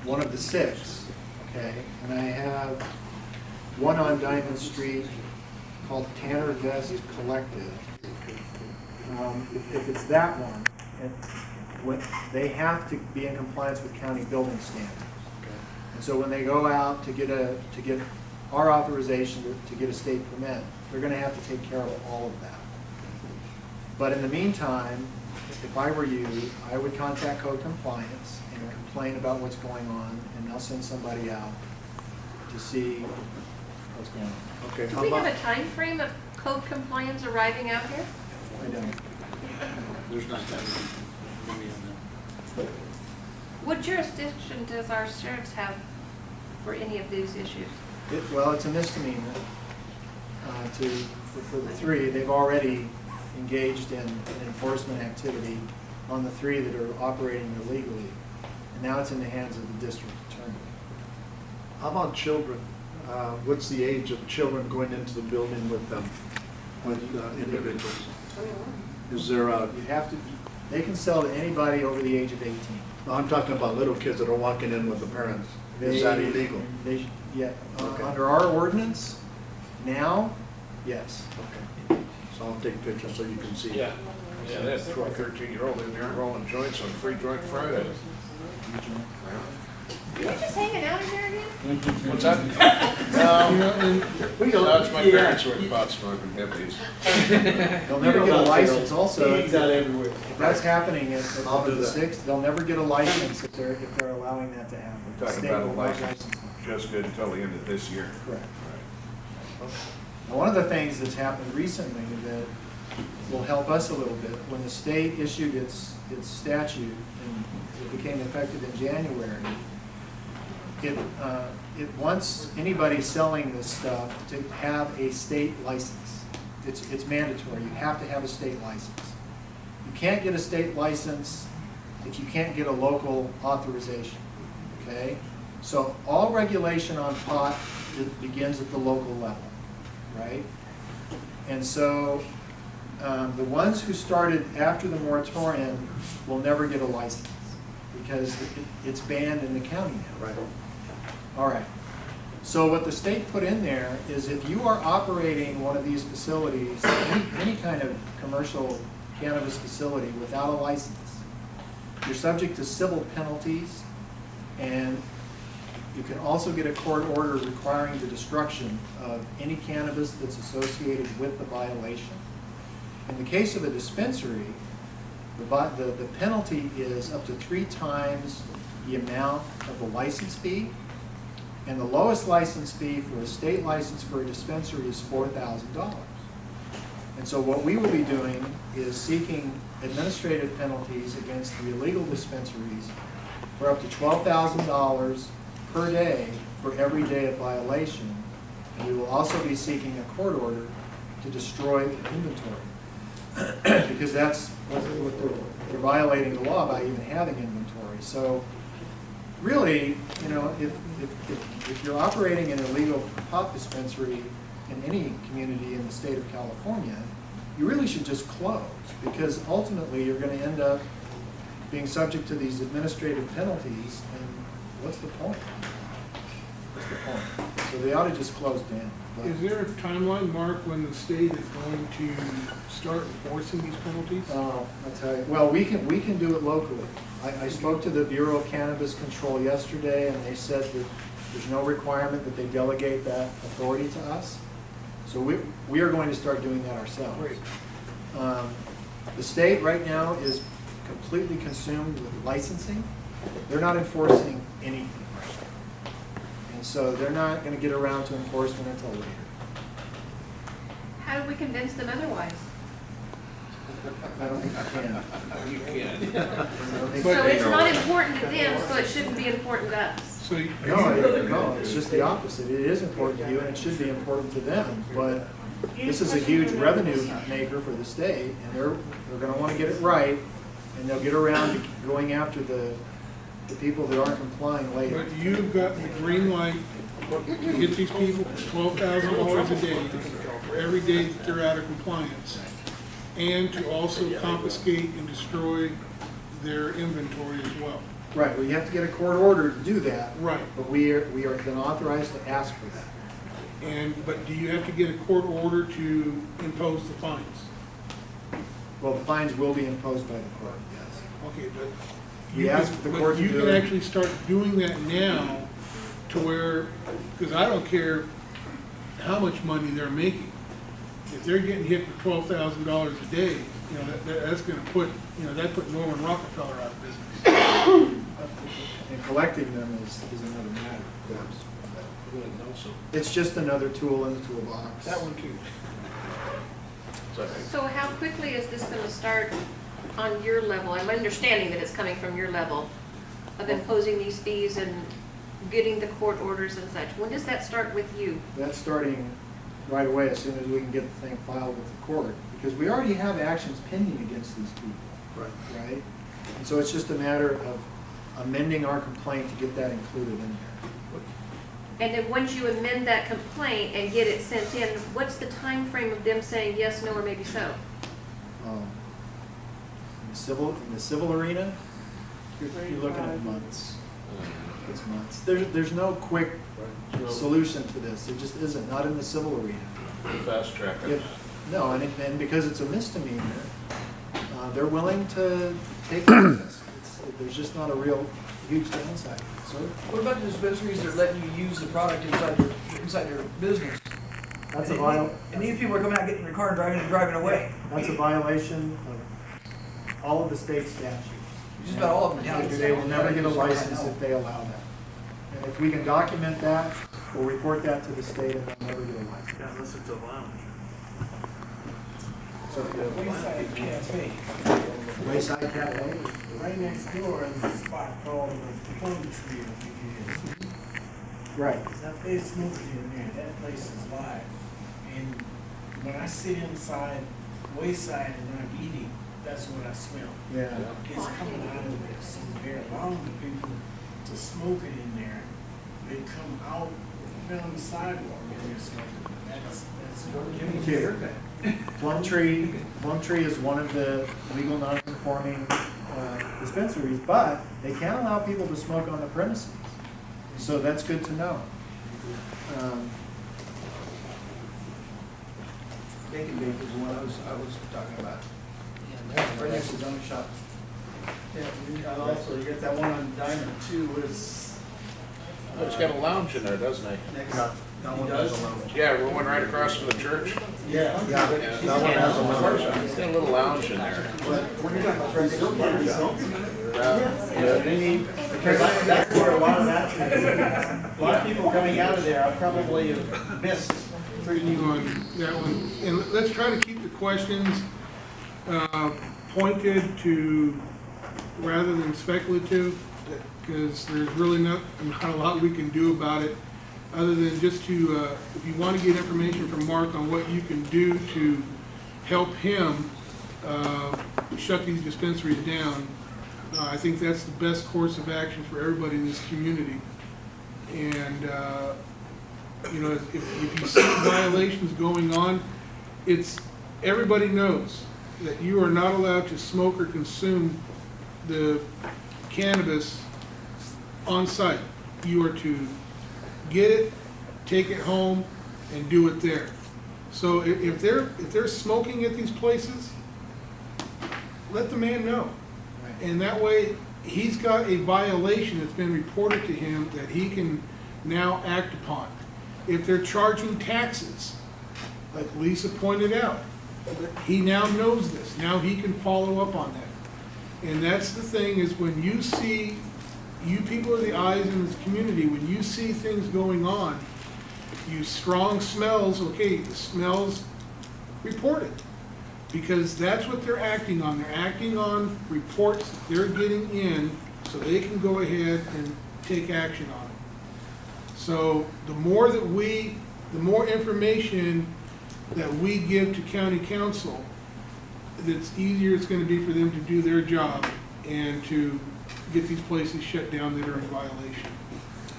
one of the 6, okay, and I have one on Diamond Street called Tanner Vest Collective. If it's that one, they have to be in compliance with county building standards. And so when they go out to get our authorization to get a state permit, they're going to have to take care of all of that. But in the meantime, if I were you, I would contact code compliance and complain about what's going on, and they'll send somebody out to see what's going on. Okay, Do how we have about, a time frame of code compliance arriving out here? I don't. there's not that many on there. What jurisdiction does our sheriffs have for any of these issues? Well, it's a misdemeanor. For the 3, they've already engaged in an enforcement activity on the 3 that are operating illegally, and now it's in the hands of the district attorney. How about children? What's the age of children going into the building with them, with individuals? Is there a, You have to. They can sell to anybody over the age of 18. I'm talking about little kids that are walking in with the parents. Is that illegal? Yeah. Okay. Under our ordinance, now, yes. Okay. So I'll take pictures so you can see. Yeah, that 12, 13-year-old in there rolling joints on Free Joint Friday. Are you just hanging out in here again? What's that? We don't. That's my parents were about smoking hippies. They'll never get a license also. He's out everywhere. If that's happening at I'll do the that. 6th, they'll never get a license if they're allowing that to happen. We're talking State about a will not license license them. just good until the end of this year. Correct. Now, one of the things that's happened recently that will help us a little bit, when the state issued its statute and it became effective in January, it wants anybody selling this stuff to have a state license. It's mandatory. You have to have a state license. You can't get a state license if you can't get a local authorization, okay? So all regulation on pot begins at the local level, right? And so the ones who started after the moratorium will never get a license because it's banned in the county now. Right. All right. So what the state put in there is if you are operating one of these facilities, any kind of commercial cannabis facility without a license, you're subject to civil penalties, and you can also get a court order requiring the destruction of any cannabis that's associated with the violation. In the case of a dispensary, the penalty is up to 3 times the amount of the license fee, and the lowest license fee for a state license for a dispensary is $4,000. And so what we will be doing is seeking administrative penalties against the illegal dispensaries for up to $12,000 per day for every day of violation. And we will also be seeking a court order to destroy inventory. Because that's what they're violating the law by even having inventory. So really, you know, if you're operating an illegal pot dispensary in any community in the state of California, you really should just close, because ultimately you're going to end up being subject to these administrative penalties, and what's the point? What's the point? So they ought to just close down. But Is there a timeline, Mark, when the state is going to start enforcing these penalties? I'll tell you. Well, we can do it locally. I spoke to the Bureau of Cannabis Control yesterday, and they said that there's no requirement that they delegate that authority to us. So we are going to start doing that ourselves. Great. The state right now is completely consumed with licensing. They're not enforcing anything right now. And so they're not going to get around to enforcement until later. How do we convince them otherwise? I don't think I can. You can. So it's not important to them, so it shouldn't be important to us. So No, it's just the opposite. It is important to you, and it should be important to them. But this is a huge revenue maker for the state, and they're going to want to get it right, and they'll get around to going after the people that aren't complying later. But you've got the green light to get these people $12,000 a day for every day that they're out of compliance, and to also confiscate and destroy their inventory as well. Right, well, you have to get a court order to do that. Right. But we are then authorized to ask for that. But do you have to get a court order to impose the fines? Well, the fines will be imposed by the court, yes. Okay, but We you asked can, the court but to you do can it. actually start doing that now to where, because I don't care how much money they're making. If they're getting hit for $12,000 a day, you know, that's going to put, you know, that put Norman Rockefeller out of business. And collecting them is another matter, of course. It's just another tool in the toolbox. That one too. So how quickly is this going to start on your level? I'm understanding that it's coming from your level of imposing these fees and getting the court orders and such. When does that start with you? That's starting right away as soon as we can get the thing filed with the court, because we already have actions pending against these people. Right? And so it's just a matter of amending our complaint to get that included in there. And then once you amend that complaint and get it sent in, what's the time frame of them saying yes, no, or maybe so? In the civil arena, you're looking at months. It's months. There's no quick solution to this. It just isn't, not in the civil arena. Fast track it. No, and because it's a misdemeanor, they're willing to take this. There's just not a real huge downside. So What about the dispensaries that are letting you use the product inside their business? that's a violation. And these people are coming out, getting in their car and driving away. That's a violation of all of the state statutes. Just about all of them down. They will never get a license if they allow that. And if we can document that, we'll report that to the state and they'll never get a license. Yeah, unless it's a lounge. So Wayside Cafe. Wayside Cafe. Right next door is a spot called the Plum Tree, I think it is. Right. Now, they smoke in there. That place is live. And when I sit inside Wayside and I'm eating, that's what I smell. Yeah. It's coming out of there. So they're allowing the people to smoke it in there. They come out on the sidewalk and they're smoking. That's Plum Tree is one of the legal non-conforming dispensaries, but they can allow people to smoke on the premises. So that's good to know. Bacon Bake is the one I was talking about. Right next to the donut shop. Yeah, also, you got that one on Diamond too, was. Oh, it's got a lounge in there, doesn't it? Next. That one has a lounge. Yeah, the one right across from the church. Yeah. Yeah, that one has a lounge. It's got a little lounge in there. What are you talking about, right next to the barber shop? Because That's where a lot of that, a lot of people coming out of there, I probably have missed You on that one, and let's try to keep the questions pointed to rather than speculative, because there's really not a lot we can do about it other than just to, if you want to get information from Mark on what you can do to help him shut these dispensaries down, I think that's the best course of action for everybody in this community. And, you know, if you see violations going on, everybody knows that you are not allowed to smoke or consume the cannabis on site. You are to get it, take it home, and do it there. So if they're smoking at these places, let the man know. And that way, he's got a violation that's been reported to him that he can now act upon. If they're charging taxes, like Lisa pointed out, he now knows this. Now he can follow up on that. And that's the thing, is when you see, you people are the eyes in this community, when you see things going on, you strong smells, okay, the smells, report it. Because that's what they're acting on. They're acting on reports that they're getting in so they can go ahead and take action on it. So the more information that we give to county council, that's easier it's going to be for them to do their job and to get these places shut down that are in violation.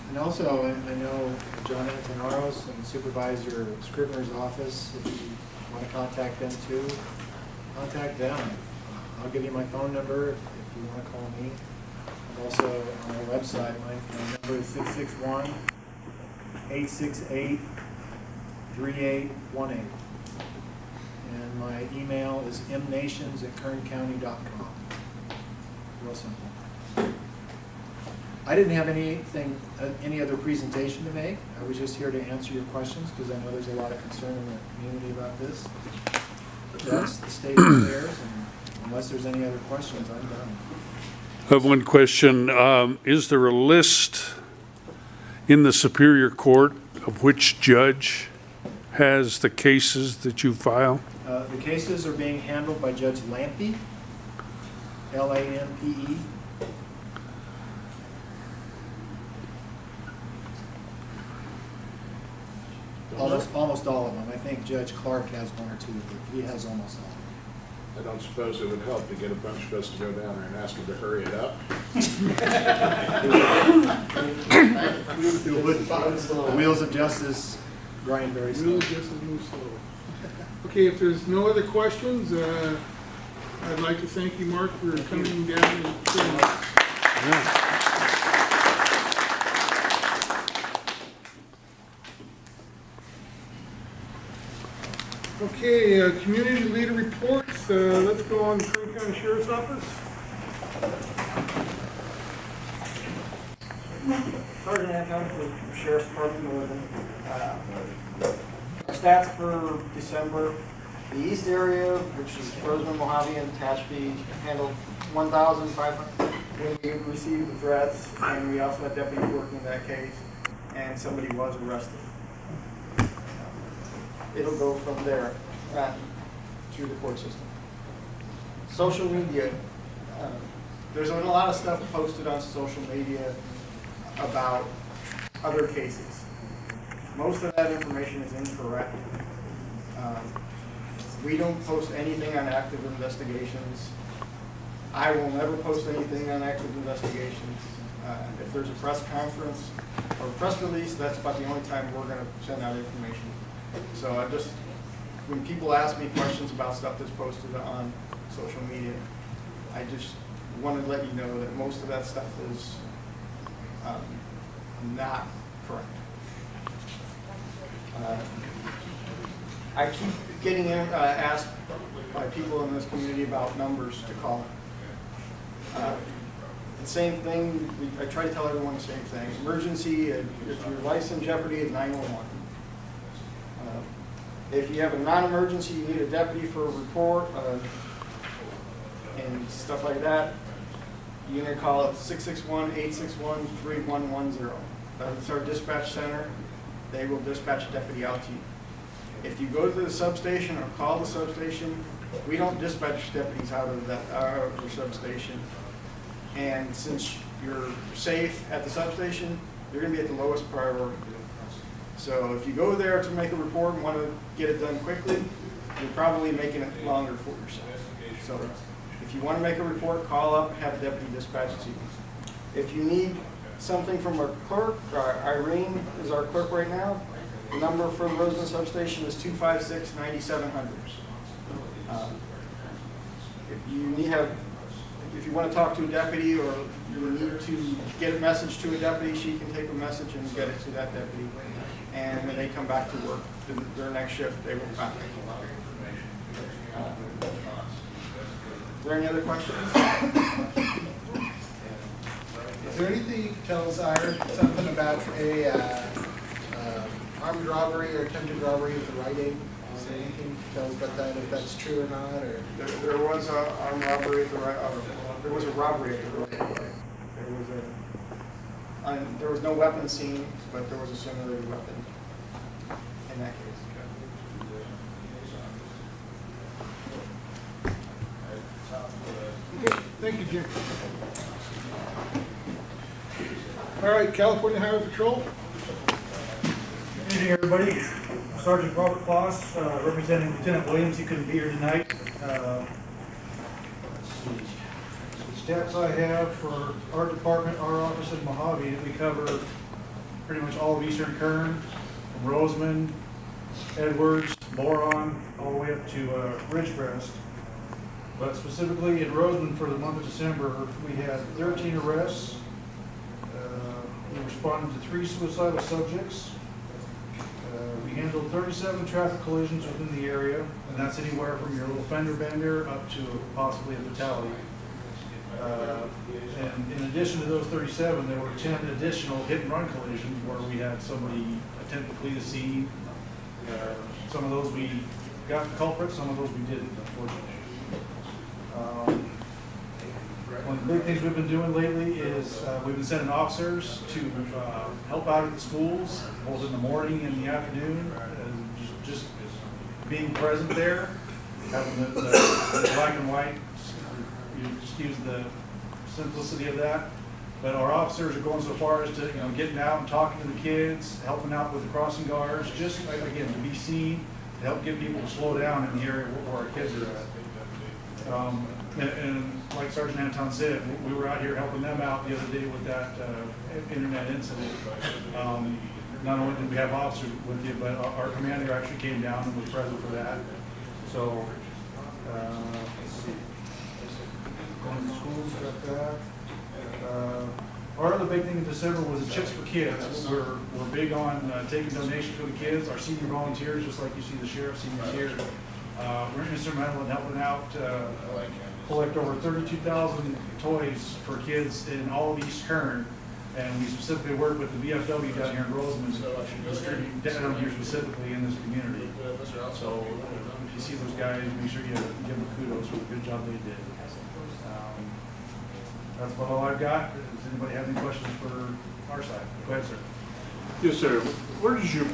And also, I know John Antonaros and Supervisor Scrivener's office, if you want to contact them too, contact them. I'll give you my phone number if you want to call me. I'm also on our website. My number is 661-868-3818. And my email is mnations@kerncounty.com. Real simple. I didn't have any other presentation to make. I was just here to answer your questions because I know there's a lot of concern in the community about this. But that's the state of affairs, and unless there's any other questions, I'm done. I have one question. Is there a list in the Superior Court of which judge has the cases that you file? The cases are being handled by Judge Lampe, Lampe. Almost all of them. I think Judge Clark has one or two, but he has almost all. I don't suppose it would help to get a bunch of us to go down there and ask him to hurry it up. The wheels of justice grind very slowly. Wheels of justice move slow. Okay, if there's no other questions, I'd like to thank you, Mark, for coming down and sharing. Yeah. Okay, community leader reports. Let's go on to Kern County Sheriff's Office. Sergeant Anton for Sheriff's Department Northern. Our stats for December: the East area, which is Rosamond, Mojave, and Tehachapi, handled 1,500 when we received the threats, and we also had deputies working in that case, and somebody was arrested. It'll go from there through the court system. Social media. There's been a lot of stuff posted on social media about other cases. Most of that information is incorrect. We don't post anything on active investigations. I will never post anything on active investigations. If there's a press conference or a press release, that's about the only time we're going to send out information. So when people ask me questions about stuff that's posted on social media, I just want to let you know that most of that stuff is not correct. I keep getting asked by people in this community about numbers to call. The same thing, I try to tell everyone the same thing. Emergency, if your life's in jeopardy, is 911. If you have a non-emergency, you need a deputy for a report and stuff like that, you're going to call it 661-861-3110. That's our dispatch center. They will dispatch a deputy out to you. If you go to the substation or call the substation, we don't dispatch deputies out of the substation. And since you're safe at the substation, you're gonna be at the lowest priority. So if you go there to make a report and want to get it done quickly, you're probably making it longer for yourself. So if you want to make a report, call up, have a deputy dispatch to you. If you need something from our clerk, Irene is our clerk right now. The number for the Rosamond substation is 256-9700. If you want to talk to a deputy or you need to get a message to a deputy, she can take a message and get it to that deputy. And when they come back to work, their next shift, they will contact you. Is there any other questions? Is there anything you can tell us, Ira, something about a armed robbery or attempted robbery with a Rite Aid? Is there anything you can tell us about that, if that's true or not? Or There was an armed robbery at the there was a robbery at the Rite Aid. There was no weapon seen, but there was a similar weapon in that case. Thank you, Jim. All right, California Highway Patrol. Good evening, everybody. Sergeant Robert Kloss, representing Lieutenant Williams. He couldn't be here tonight. Let's see. The stats I have for our department, our office in Mojave, we cover pretty much all of eastern Kern, from Rosamond, Edwards, Boron, all the way up to Ridgecrest. But specifically in Rosamond for the month of December, we had 13 arrests. We responded to 3 suicidal subjects. We handled 37 traffic collisions within the area, and that's anywhere from your little fender bender up to possibly a fatality. And in addition to those 37, there were 10 additional hit and run collisions where we had somebody attempt to flee the scene. Some of those we got the culprits, some of those we didn't, unfortunately. One of the big things we've been doing lately is we've been sending officers to help out at the schools, both in the morning and the afternoon, and just being present there, having the black and white, you excuse the simplicity of that. But our officers are going so far as to, getting out and talking to the kids, helping out with the crossing guards, just again to be seen, to help get people to slow down in the area where our kids are at. And like Sergeant Anton said, we were out here helping them out the other day with that internet incident. Not only did we have officers with you, but our commander actually came down and was present for that. So, let's see. Going to schools, got that. Our other big thing in December was the Chips for Kids. We're big on taking donations for the kids. Our senior volunteers, just like you see the sheriff seniors here, we're instrumental in helping out collect over 32,000 toys for kids in all of East Kern. And we specifically work with the VFW down here in Rosamond to distribute down here specifically in this community. So if you see those guys, make sure you give them kudos for the good job they did. That's about all I've got. Does anybody have any questions for our side? Go ahead, sir. Yes, sir. Where does your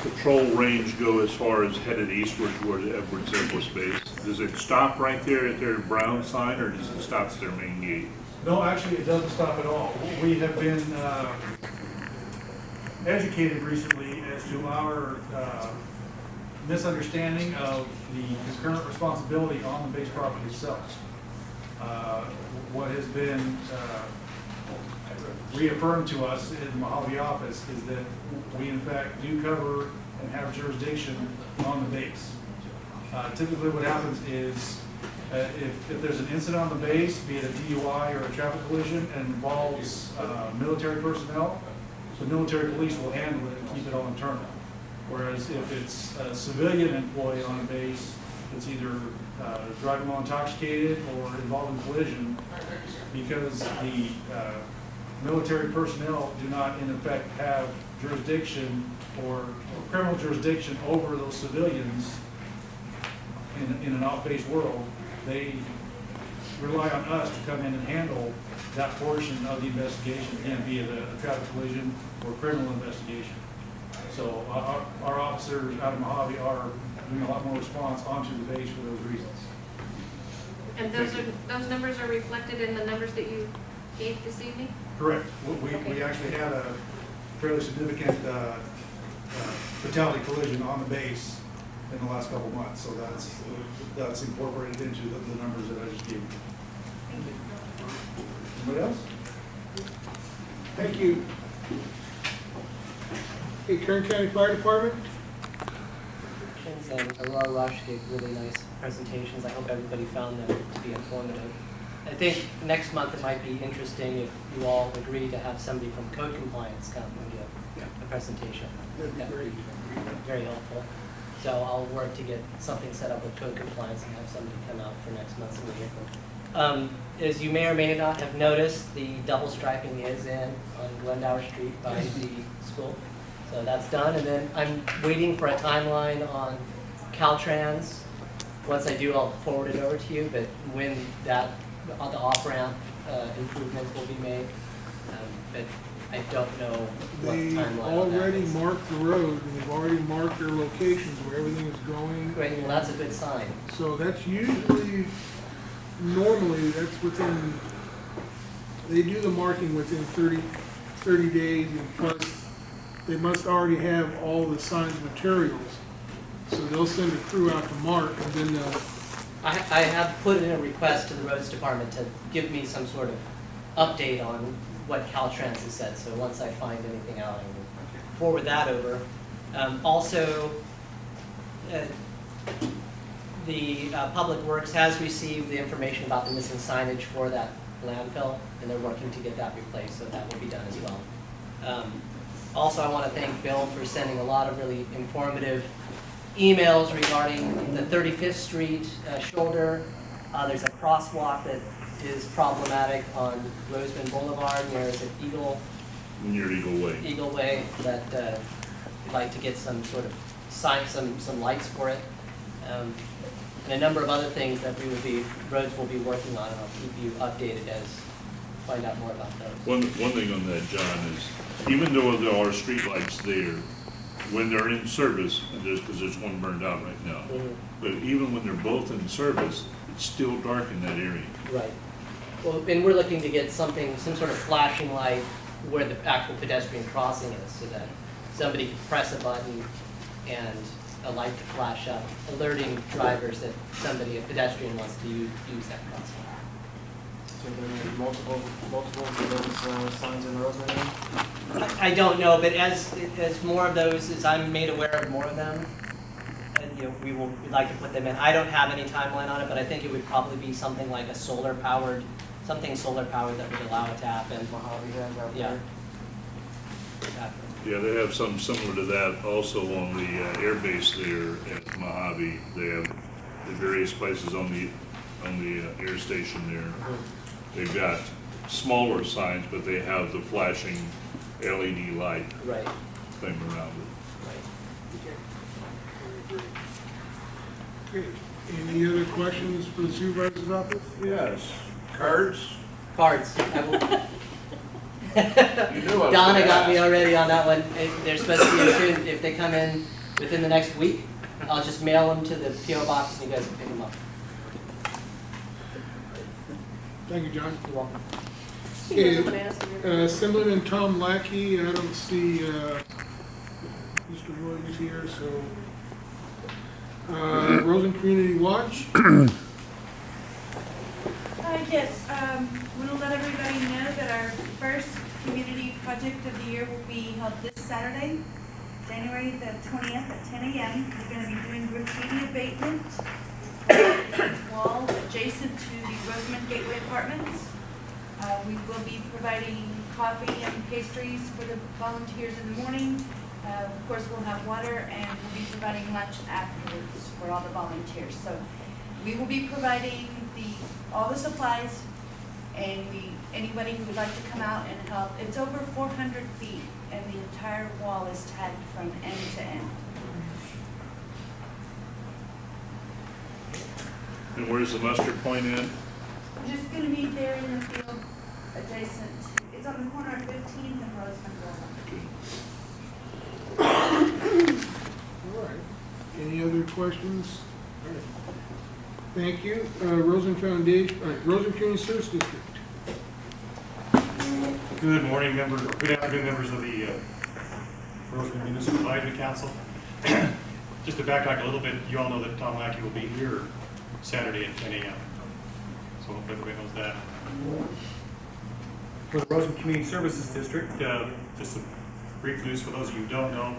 patrol range go as far as headed eastward toward Edwards Air Force Base? Does it stop right there at their brown sign, or does it stop at their main gate? No, actually, it doesn't stop at all. We have been educated recently as to our misunderstanding of the concurrent responsibility on the base property itself. What has been reaffirmed to us in the Mojave office is that we in fact do cover and have jurisdiction on the base. Typically what happens is if there's an incident on the base, be it a DUI or a traffic collision, and involves military personnel, the military police will handle it and keep it all internal. Whereas if it's a civilian employee on a base, it's either driving while intoxicated or involved in collision, because the military personnel do not in effect have jurisdiction or criminal jurisdiction over those civilians in an off-base world. They rely on us to come in and handle that portion of the investigation, again, be it a traffic collision or criminal investigation. So our officers out of Mojave are doing a lot more response onto the base for those reasons. And those numbers are reflected in the numbers that you gave this evening? Correct. We actually had fairly significant fatality collision on the base in the last couple months. So that's incorporated into the numbers that I just gave you. Anybody else? Thank you. Okay, Kern County Fire Department. And Aurora Rush gave really nice presentations. I hope everybody found them to be informative. I think next month it might be interesting if you all agree to have somebody from code compliance come and give a presentation. That would be very helpful. So I'll work to get something set up with code compliance and have somebody come out for next month's meeting. As you may or may not have noticed, the double striping is in on Glendower Street by the school. So that's done, and then I'm waiting for a timeline on Caltrans. Once I do, I'll forward it over to you, but when that, the off-ramp improvements will be made, but I don't know what They timeline on that already is. marked the road, and they've already marked their locations where everything is going. Great, well, that's a good sign. So that's usually, normally, that's within, they do the marking within 30 days, and plus, they must already have all the signed materials. So they'll send a crew out to mark, and then they'll... I have put in a request to the roads department to give me some sort of update on what Caltrans has said. So once I find anything out, I will forward that over. Also, the Public Works has received the information about the missing signage for that landfill, and they're working to get that replaced, so that will be done as well. Also, I want to thank Bill for sending a lot of really informative emails regarding the 35th Street shoulder. There's a crosswalk that is problematic on Rosamond Boulevard near Eagle. Near Eagle Way. Eagle Way, that we'd like to get some sort of sign, some lights for it. And a number of other things that roads will be working on, and I'll keep you updated as find out more about those. One thing on that, John, is even though there are streetlights there, when they're in service, because there's one burned out right now, but even when they're both in service, it's still dark in that area. Right. Well, and we're looking to get some sort of flashing light where the actual pedestrian crossing is, so that somebody can press a button and a light to flash up, alerting drivers that a pedestrian wants to use that crosswalk. So there may be multiple of those signs in Rosamond? I don't know, but as more of those, as I'm made aware of more of them, and we'd like to put them in. I don't have any timeline on it, but I think it would probably be something like a solar powered that would allow it to happen. Yeah. Yeah, they have something similar to that also on the air base there at Mojave. They have the various places on the air station there. They've got smaller signs, but they have the flashing LED light thing around it. Okay. Any other questions for the supervisor's office? Yes. Cards? Cards. You knew I was Donna gonna got me ask. already on that one. They're supposed to be soon. If they come in within the next week, I'll just mail them to the PO box and you guys can pick them up. Thank you, John. You're welcome. Okay, Assemblyman Tom Lackey, I don't see Mr. Williams here, so Rosamond Community Watch. Yes, we will let everybody know that our first community project of the year will be held this Saturday, January the 20th at 10 a.m. We're going to be doing graffiti abatement wall adjacent to the Rosamond Gateway Apartments. We will be providing coffee and pastries for the volunteers in the morning. Of course, we'll have water, and we'll be providing lunch afterwards for all the volunteers. So we will be providing all the supplies, and anybody who would like to come out and help. It's over 400 feet, and the entire wall is tagged from end to end. And where's the muster point in? We're just going to be there in the field adjacent. It's on the corner of 15th and Rosamond Road. All right. Any other questions? All right. Thank you. Rosamond Foundation, Rosamond Community Service District. Good morning, good afternoon, members of the Rosamond Municipal Advisory Council. Just to backtrack a little bit, you all know that Tom Lackey will be here Saturday at 10 a.m. So hope everybody knows that. For the Rosamond Community Services District, just some brief news for those of you who don't know.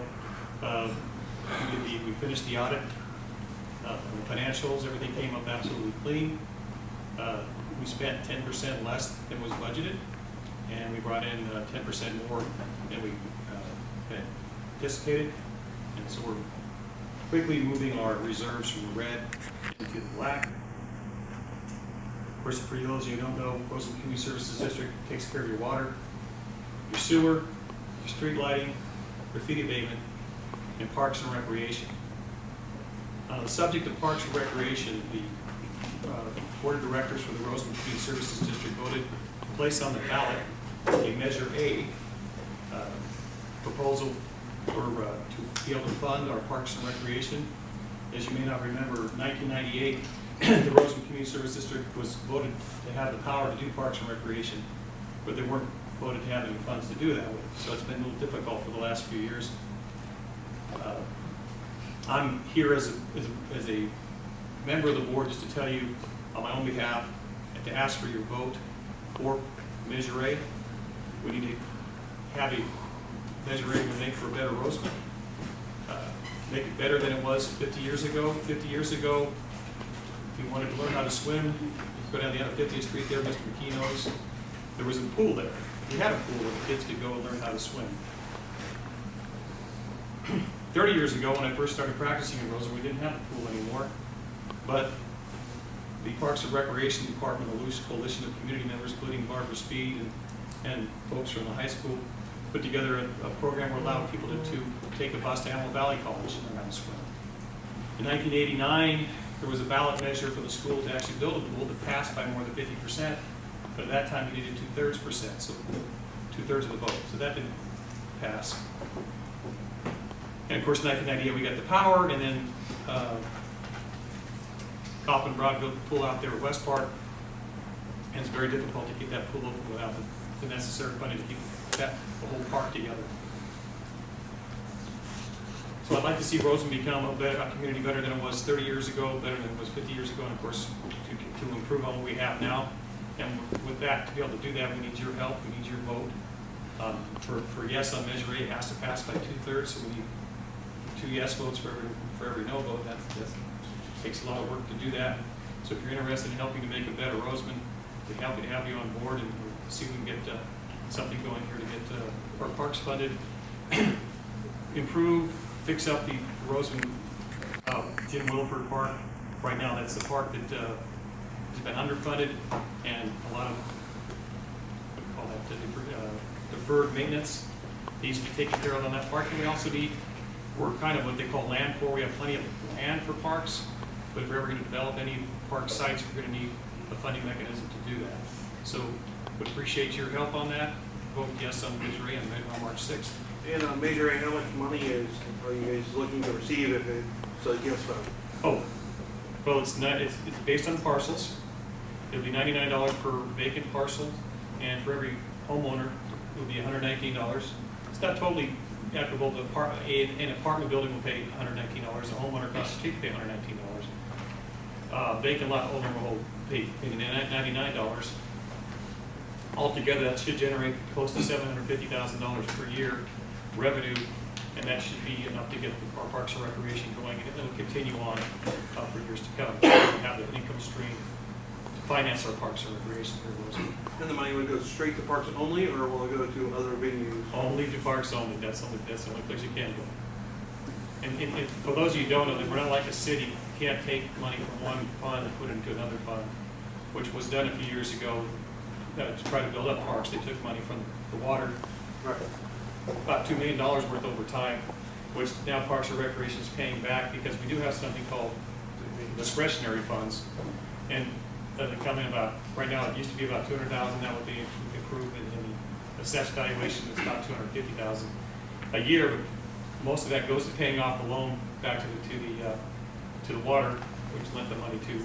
We finished the audit. The financials, everything came up absolutely clean. We spent 10% less than was budgeted, and we brought in 10% more than we had anticipated. And so we're quickly moving our reserves from the red into the black. Of course, for those of you who don't know, Rosamond Community Services District takes care of your water, your sewer, your street lighting, graffiti abatement, and parks and recreation. On the subject of parks and recreation, the Board of Directors for the Rosamond Community Services District voted to place on the ballot a Measure A proposal for to be able to fund our parks and recreation. As you may not remember, 1998, the Rosamond Community Service District was voted to have the power to do parks and recreation, but they weren't voted to have any funds to do that with. So it's been a little difficult for the last few years. I'm here as a member of the board just to tell you on my own behalf and to ask for your vote for Measure A. We need to have a Measure A we make for a better Rosamond. Make it better than it was 50 years ago. 50 years ago, if you wanted to learn how to swim, you go down the end of 50th Street there, Mr. McKee there was a pool there. We had a pool where the kids could go and learn how to swim. 30 years ago, when I first started practicing in Rosamond, we didn't have a pool anymore, but the Parks and Recreation Department, a loose coalition of community members, including Barbara Speed and folks from the high school, put together a program where allowed people to take a bus to Hummel Valley College and learn how to swim. In 1989, there was a ballot measure for the school to actually build a pool that passed by more than 50%, but at that time you needed 2/3%, so 2/3 of the vote, so that didn't pass. And of course, in 1998, we got the power, and then Coffin Broad built the pool out there at West Park, and it's very difficult to keep that pool open without the necessary funding to keep the whole park together. So I'd like to see Rosamond become a community better than it was 30 years ago, better than it was 50 years ago, and of course, to improve on what we have now. And with that, to be able to do that, we need your help, we need your vote. For yes on Measure A, it has to pass by 2/3, so we need 2 yes votes for every no vote. That takes a lot of work to do that. So if you're interested in helping to make a better Rosamond, we're happy to have you on board, and we'll see if we can get something going here to get our parks funded, improve, fix up the Rosamond Jim Wilford Park. Right now, that's the park that has been underfunded, and a lot of deferred maintenance needs to be taken care of on that park. And we also need, we're kind of what they call land poor. We have plenty of land for parks, but if we're ever going to develop any park sites, we're going to need a funding mechanism to do that. So would appreciate your help on that. Vote yes on Measure A on March 6th. And on Measure A, how much money are you guys looking to receive if it, so it gets funded? Oh, well, it's based on parcels. It'll be $99 per vacant parcel, and for every homeowner, it will be $119. It's not totally equitable. An apartment building will pay $119. A homeowner across the street will pay $119. Vacant lot owner will pay $99. Altogether, that should generate close to $750,000 per year revenue, and that should be enough to get our parks and recreation going, and it'll continue on for years to come. We have an income stream to finance our parks and recreation here in Rosamond. And the money would go straight to parks only, or will it go to other venues? Only to parks only. That's the only place you can go. And for those of you who don't know, that we're not like a city. You can't take money from one fund and put it into another fund, which was done a few years ago to try to build up parks. They took money from the water, about $2 million worth over time, which now Parks and Recreation is paying back, because we do have something called discretionary funds, and they come in about, right now it used to be about $200,000, now with the improvement in the assessed valuation, it's about $250,000 a year. But most of that goes to paying off the loan back to the water, which lent the money to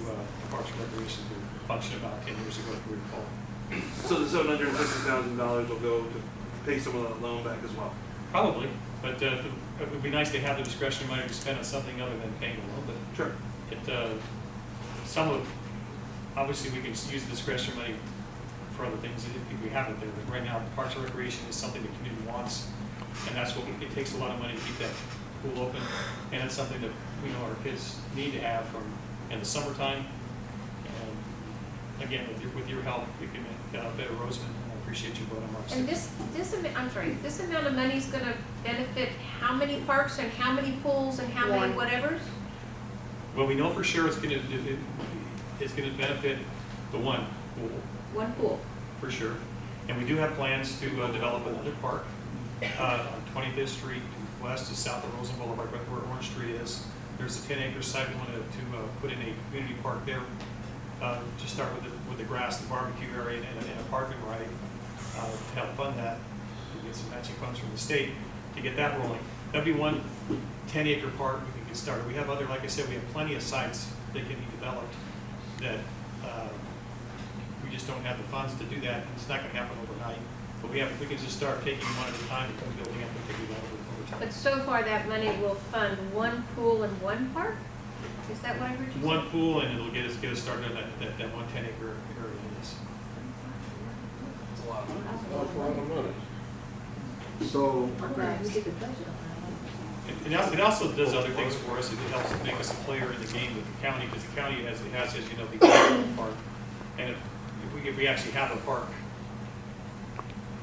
Parks and Recreation to function about 10 years ago, if we recall. So the $750,000 will go to pay some of that loan back as well? Probably, but it would be nice to have the discretionary money to spend on something other than paying a loan, but. Sure. Some of, obviously, we can use the discretionary money for other things if we have it there, but right now, Parks and Recreation is something the community wants, and that's what, it takes a lot of money to keep that pool open, and it's something that we know our kids need to have in the summertime. And again, with your help, we can make better Rosamond. I appreciate you voting, Mark. And this amount of money is going to benefit how many parks and how many pools and how many whatevers? Well, we know for sure it's going to benefit the one pool. One pool. For sure. And we do have plans to develop another park on 25th Street west to south of Rosamond Boulevard, right where Orange Street is. There's a 10-acre site we wanted to put in a community park there. Just start with the grass, the barbecue area, and a parking ride to help fund that. We get some matching funds from the state to get that rolling. That'd be one 10-acre park we can get started. We have other, like I said, we have plenty of sites that can be developed that we just don't have the funds to do that. It's not going to happen overnight. But we can just start taking one at a time and building up and figure that over time. But so far, that money will fund one pool and one park? Is that what I heard you say? One pool, and it'll get us started on that one 10-acre area. Yes. It's a lot of money. So. It also does other things for us. It helps make us a player in the game with the county, because the county has, as you know, the park. And if we actually have a park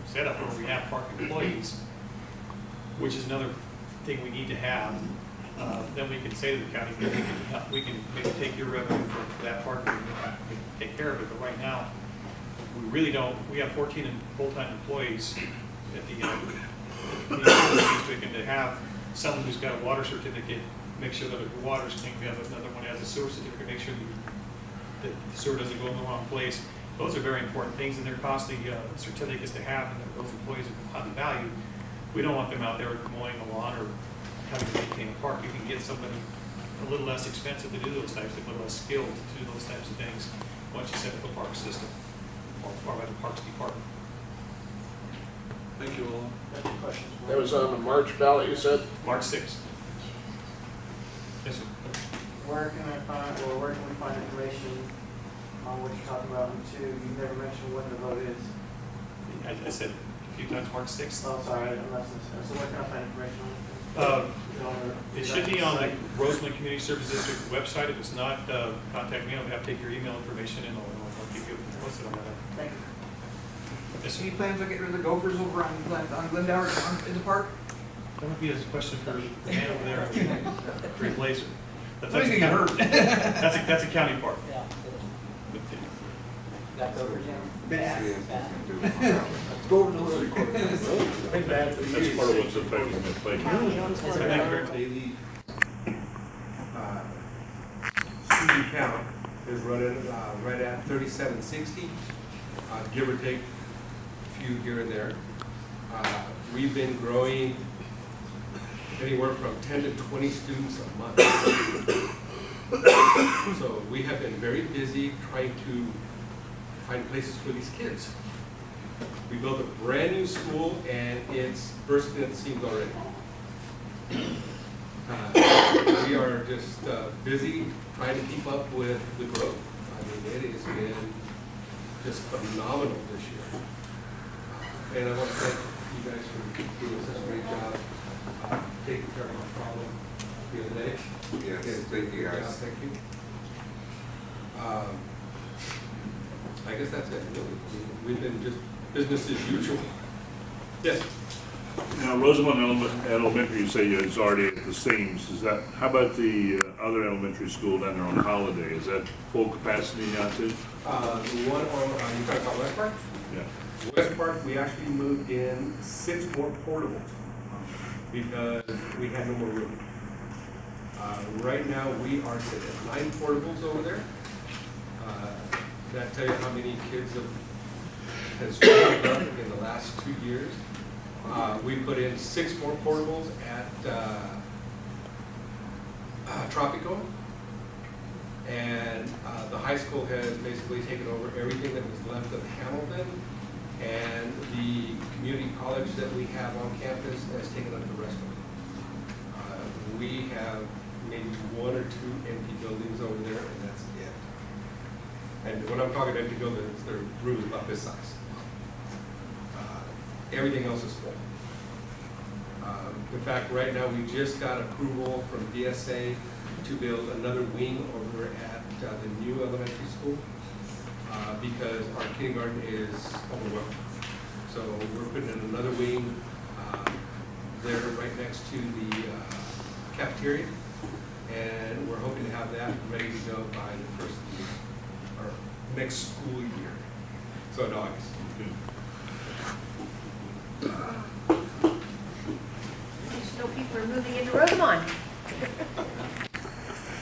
set up where we have park employees, which is another thing we need to have, then we can say to the county, we can maybe take your revenue for that park and take care of it. But right now, we really don't. We have 14 full-time employees at the district, and to have someone who's got a water certificate, make sure that the water's clean. We have another one that has a sewer certificate, make sure that the sewer doesn't go in the wrong place. Those are very important things, and they're costly certificates to have, and those employees are highly valued. We don't want them out there mowing the lawn or having to maintain a park. You can get somebody a little less expensive to do those types, a little less skilled to do those types of things once you set up a park system or by the Parks Department. Thank you all. That was on the March ballot, you said? March 6th. Yes, sir. Where can we find information on what you're talking about? And two, you never mentioned when the vote is. I said a few times March 6th. Oh, sorry, so where can I find information on it? It should be on the Rosamond Community Service District website. If it's not, contact me. I'll have to take your email information and I'll keep you posted on that. Thank you. Yes, Any plans on getting rid of the gophers over on Glendower in the park? That would be a question for the man over there to replace it. Somebody's gonna get hurt. That's a county park. Yeah. That's over, Bad. Go over to the record. That's part of what's affecting the play. Daily student count is running right at 3760, give or take a few here and there. We've been growing anywhere from 10 to 20 students a month. So we have been very busy trying to find places for these kids. We built a brand new school and it's bursting at the seams already. We are just busy trying to keep up with the growth. I mean, it has been just phenomenal this year. And I want to thank you guys for doing such a great job taking care of my problem the other day. Yes, thank you guys. Thank you. I guess that's it, really. We've been just business as usual. Yes. Now, Rosamond Elementary, you say is already at the seams. Is that? How about the other elementary school down there on Holiday? Is that full capacity now too? The one on you talking about West Park? Yeah. West Park, we actually moved in 6 more portables because we had no more room. Right now, we are sitting at 9 portables over there. That tell you how many kids have screwed up in the last 2 years. We put in 6 more portables at Tropico, and the high school has basically taken over everything that was left of Hamilton, And the community college that we have on campus has taken up the rest of it. We have maybe 1 or 2 empty buildings over there, and that's it. And when I'm talking empty buildings, they're rooms about this size. Everything else is full. In fact, right now, we just got approval from DSA to build another wing over at the new elementary school because our kindergarten is overwhelmed. So we're putting in another wing there right next to the cafeteria, and we're hoping to have that ready to go by the first of the year, or next school year, so in August. Just know people are moving into Rosamond.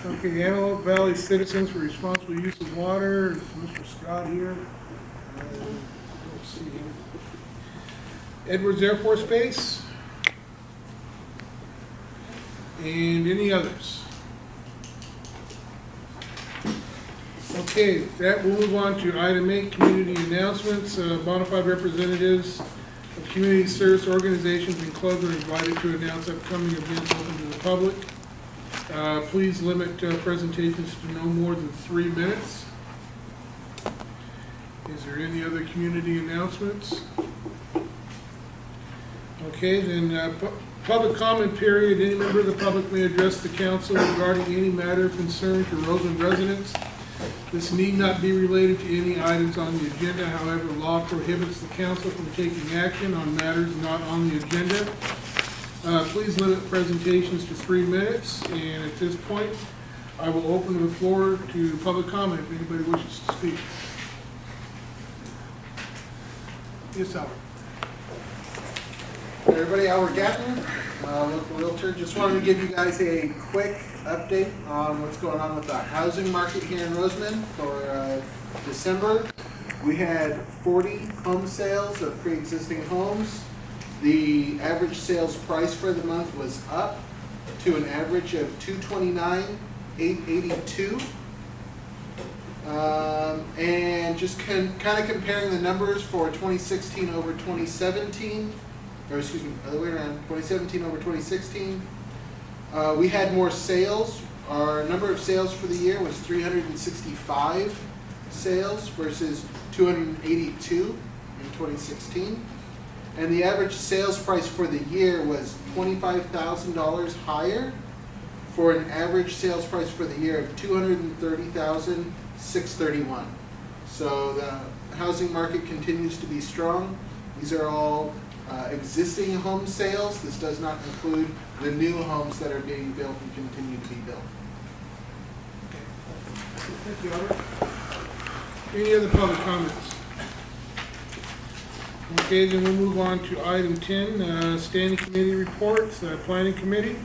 Okay, Antelope Valley Citizens for Responsible Use of Water, is Mr. Scott here? Don't see him. Edwards Air Force Base? And any others? Okay, that will move on to item 8, community announcements. Bonafide representatives of community service organizations and clubs are invited to announce upcoming events open to the public. Please limit presentations to no more than 3 minutes. Is there any other community announcements? Okay, then public comment period. Any member of the public may address the council regarding any matter of concern to Rosamond residents. This need not be related to any items on the agenda. However, law prohibits the council from taking action on matters not on the agenda. Please limit presentations to 3 minutes, and at this point, I will open the floor to public comment if anybody wishes to speak. Yes, Albert. Hey everybody, Albert Gatton, local realtor. Just wanted to give you guys a quick update on what's going on with the housing market here in Rosamond for December. We had 40 home sales of pre-existing homes. The average sales price for the month was up to an average of $229,882. And just kind of comparing the numbers for 2016 over 2017, or excuse me, other way around, 2017 over 2016. We had more sales. Our number of sales for the year was 365 sales versus 282 in 2016. And the average sales price for the year was $25,000 higher for an average sales price for the year of $230,631. So the housing market continues to be strong. These are all existing home sales. This does not include the new homes that are being built and continue to be built. Thank you, Albert. Any other public comments? Okay, then we'll move on to item 10, standing committee reports, planning committee.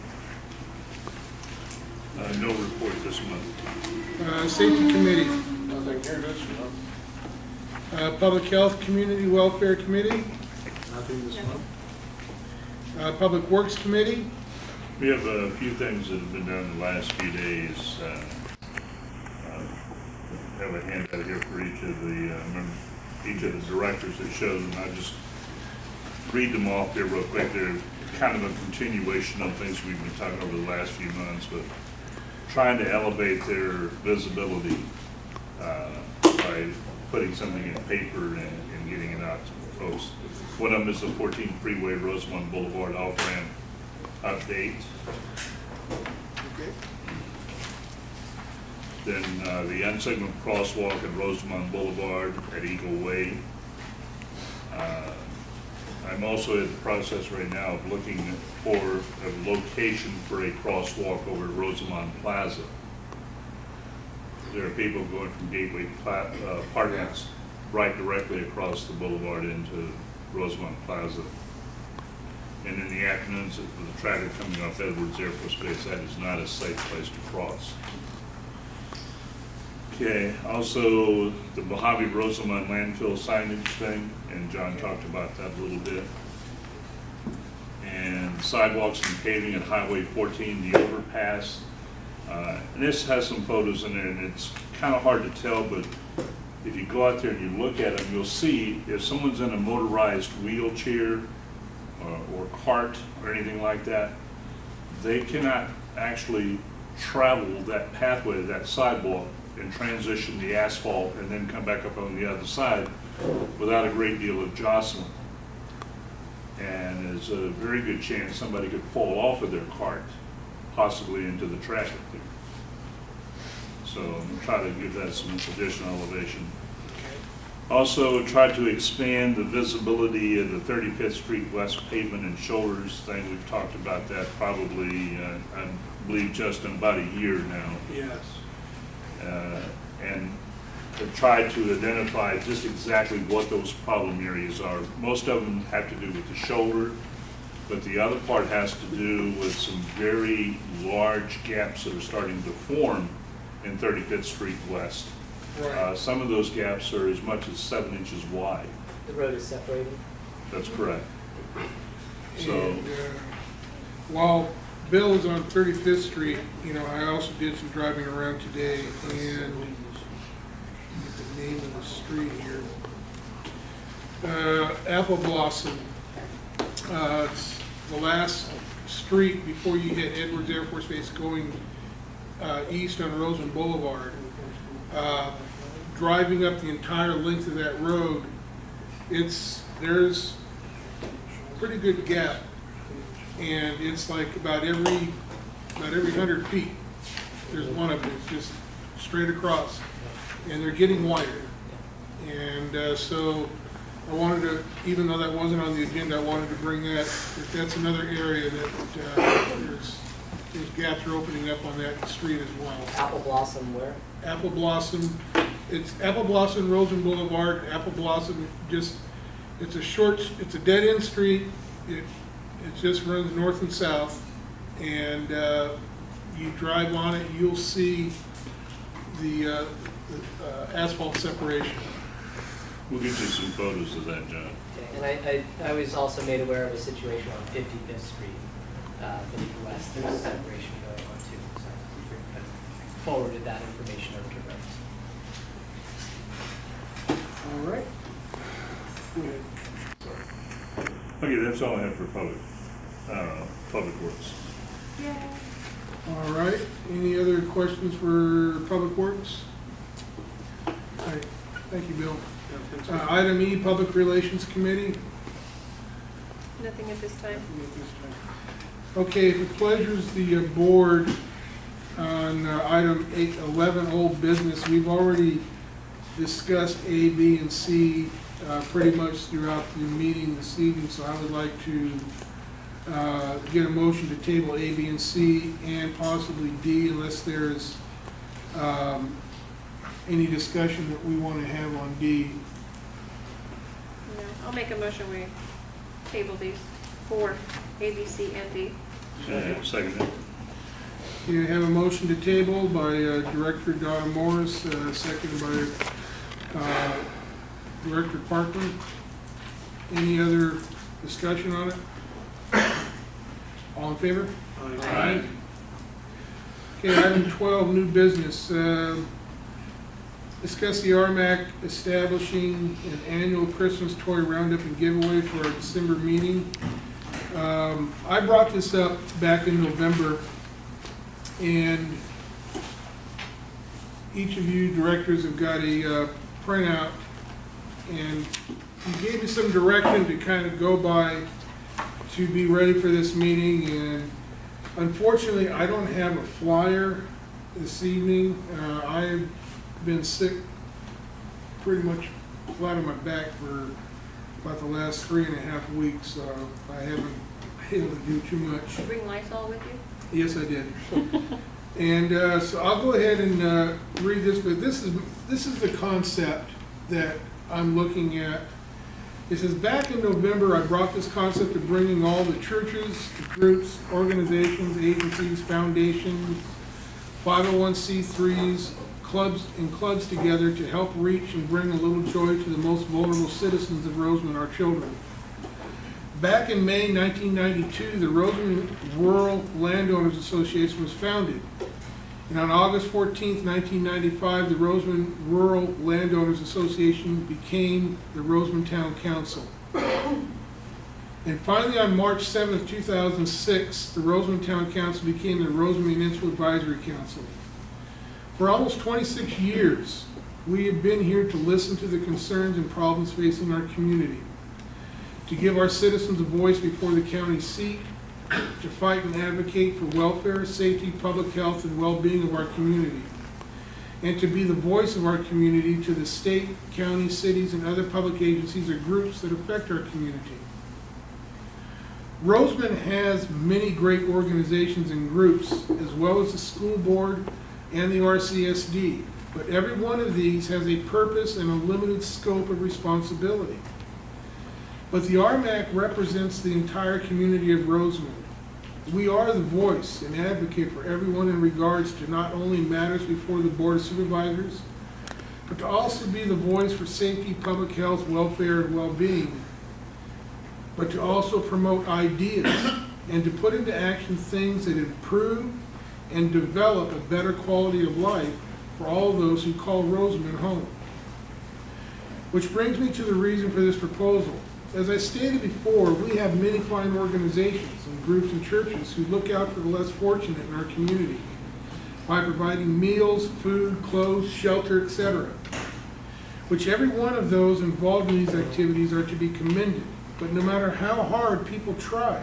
No report this month. Safety committee. Nothing here this month. Public health community welfare committee. Nothing this month. Public works committee. We have a few things that have been done the last few days. Have a handout here for each of the members, each of the directors that shows, and I'll just read them off here real quick. They're kind of a continuation of things we've been talking over the last few months, but trying to elevate their visibility by putting something in paper and getting it out to folks. One of them is the 14th Freeway Rosamond Boulevard off-ramp update. Okay. Then the unsegmented crosswalk at Rosamond Boulevard at Eagle Way. I'm also in the process right now of looking for a location for a crosswalk over at Rosamond Plaza. There are people going from Gateway Apartments right directly across the boulevard into Rosamond Plaza. And in the afternoons, with the traffic coming off Edwards Air Force Base, that is not a safe place to cross. Okay, also the Mojave Rosamond landfill signage thing, and John talked about that a little bit. And sidewalks and paving at Highway 14, the overpass. And this has some photos in there, and it's kind of hard to tell, but if you go out there and you look at them, you'll see if someone's in a motorized wheelchair or cart or anything like that, they cannot actually travel that pathway, that sidewalk, and transition the asphalt and then come back up on the other side without a great deal of jostling. And there's a very good chance somebody could fall off of their cart, possibly into the traffic there. So I'm going to try to give that some additional elevation. Also try to expand the visibility of the 35th Street West pavement and shoulders thing. We've talked about that probably, I believe, just in about a year now. Yes. And to try to identify just exactly what those problem areas are. Most of them have to do with the shoulder, but the other part has to do with some very large gaps that are starting to form in 35th Street West. Right. Some of those gaps are as much as 7 inches wide. The road is separated? That's correct. So, And, while Bill is on 35th Street, you know, I also did some driving around today, and get the name of the street here. Apple Blossom. It's the last street before you hit Edwards Air Force Base going east on Rosamond Boulevard. Driving up the entire length of that road, there's a pretty good gap, and it's like about every 100 feet, there's one of them. It's just straight across, and they're getting wider. And so I wanted to, even though that wasn't on the agenda, I wanted to bring that. That's another area that there's gaps are opening up on that street as well. Apple Blossom where? Apple Blossom, it's Apple Blossom, Rosamond Boulevard. Apple Blossom, it's a dead end street. It just runs north and south, and you drive on it, you'll see the asphalt separation. we'll get you some photos of that, John. Okay. And I was also made aware of a situation on 55th Street, Blvd West. There's a separation going on too. So I forwarded that information over to Rose. All right. Go ahead. Okay, that's all I have for public works. Yeah. All right. Any other questions for Public Works? All right. Thank you, Bill. Item E, Public Relations Committee. Nothing at this time. Okay, if it pleasures the board, on item 11, old business, we've already discussed A, B, and C pretty much throughout the meeting this evening, so I would like to get a motion to table A, B, and C, and possibly D, unless there's any discussion that we want to have on D. No, I'll make a motion, we table these for A, B, C, and D. Second. You have a motion to table by Director Donna Morris, second by Director Parkman. Any other discussion on it? All in favor? Aye. Okay, item 12, new business. Discuss the RMAC establishing an annual Christmas toy roundup and giveaway for our December meeting. I brought this up back in November, and each of you directors have got a printout, and you gave me some direction to kind of go by to be ready for this meeting, and unfortunately I don't have a flyer this evening. I've been sick pretty much flat on my back for about the last 3.5 weeks, so I haven't been able to do too much. Did you bring Lysol with you? Yes, I did. And so I'll go ahead and read this, but this is the concept that I'm looking at. It says, back in November, I brought this concept of bringing all the churches, groups, organizations, agencies, foundations, 501c3s, clubs together to help reach and bring a little joy to the most vulnerable citizens of Rosamond, our children. Back in May 1992, the Rosamond Rural Landowners Association was founded. And on August 14th, 1995, the Rosamond Rural Landowners Association became the Rosamond Town Council. And finally, on March 7th, 2006, the Rosamond Town Council became the Rosamond Municipal Advisory Council. For almost 26 years, we have been here to listen to the concerns and problems facing our community, to give our citizens a voice before the county seat, to fight and advocate for welfare, safety, public health, and well-being of our community, and to be the voice of our community to the state, county, cities, and other public agencies or groups that affect our community. Rosamond has many great organizations and groups, as well as the school board and the RCSD, but every one of these has a purpose and a limited scope of responsibility. But the RMAC represents the entire community of Rosamond. We are the voice and advocate for everyone in regards to not only matters before the Board of Supervisors, but to also be the voice for safety, public health, welfare, and well-being, but to also promote ideas and to put into action things that improve and develop a better quality of life for all those who call Rosamond home. Which brings me to the reason for this proposal. As I stated before, we have many fine organizations and groups and churches who look out for the less fortunate in our community by providing meals, food, clothes, shelter, etc. Which every one of those involved in these activities are to be commended. But no matter how hard people try,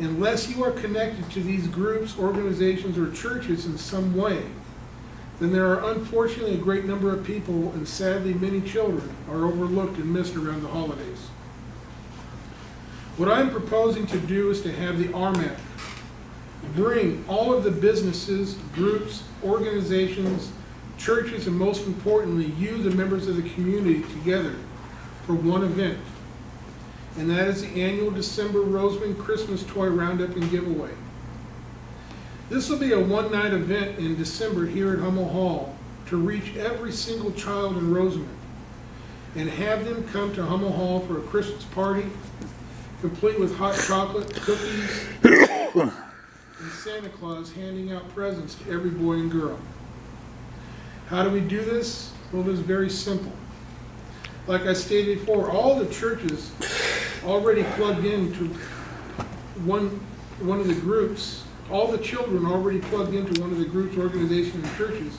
unless you are connected to these groups, organizations, or churches in some way, then there are unfortunately a great number of people, and sadly many children, are overlooked and missed around the holidays. What I'm proposing to do is to have the RMAC bring all of the businesses, groups, organizations, churches, and most importantly, you, the members of the community, together for one event. And that is the annual December Rosamond Christmas Toy Roundup and Giveaway. This will be a one-night event in December here at Hummel Hall to reach every single child in Rosamond and have them come to Hummel Hall for a Christmas party, complete with hot chocolate, cookies, and Santa Claus handing out presents to every boy and girl. How do we do this? Well, it is very simple. Like I stated before, all the churches already plugged into one of the groups, all the children already plugged into one of the groups, organizations, and churches.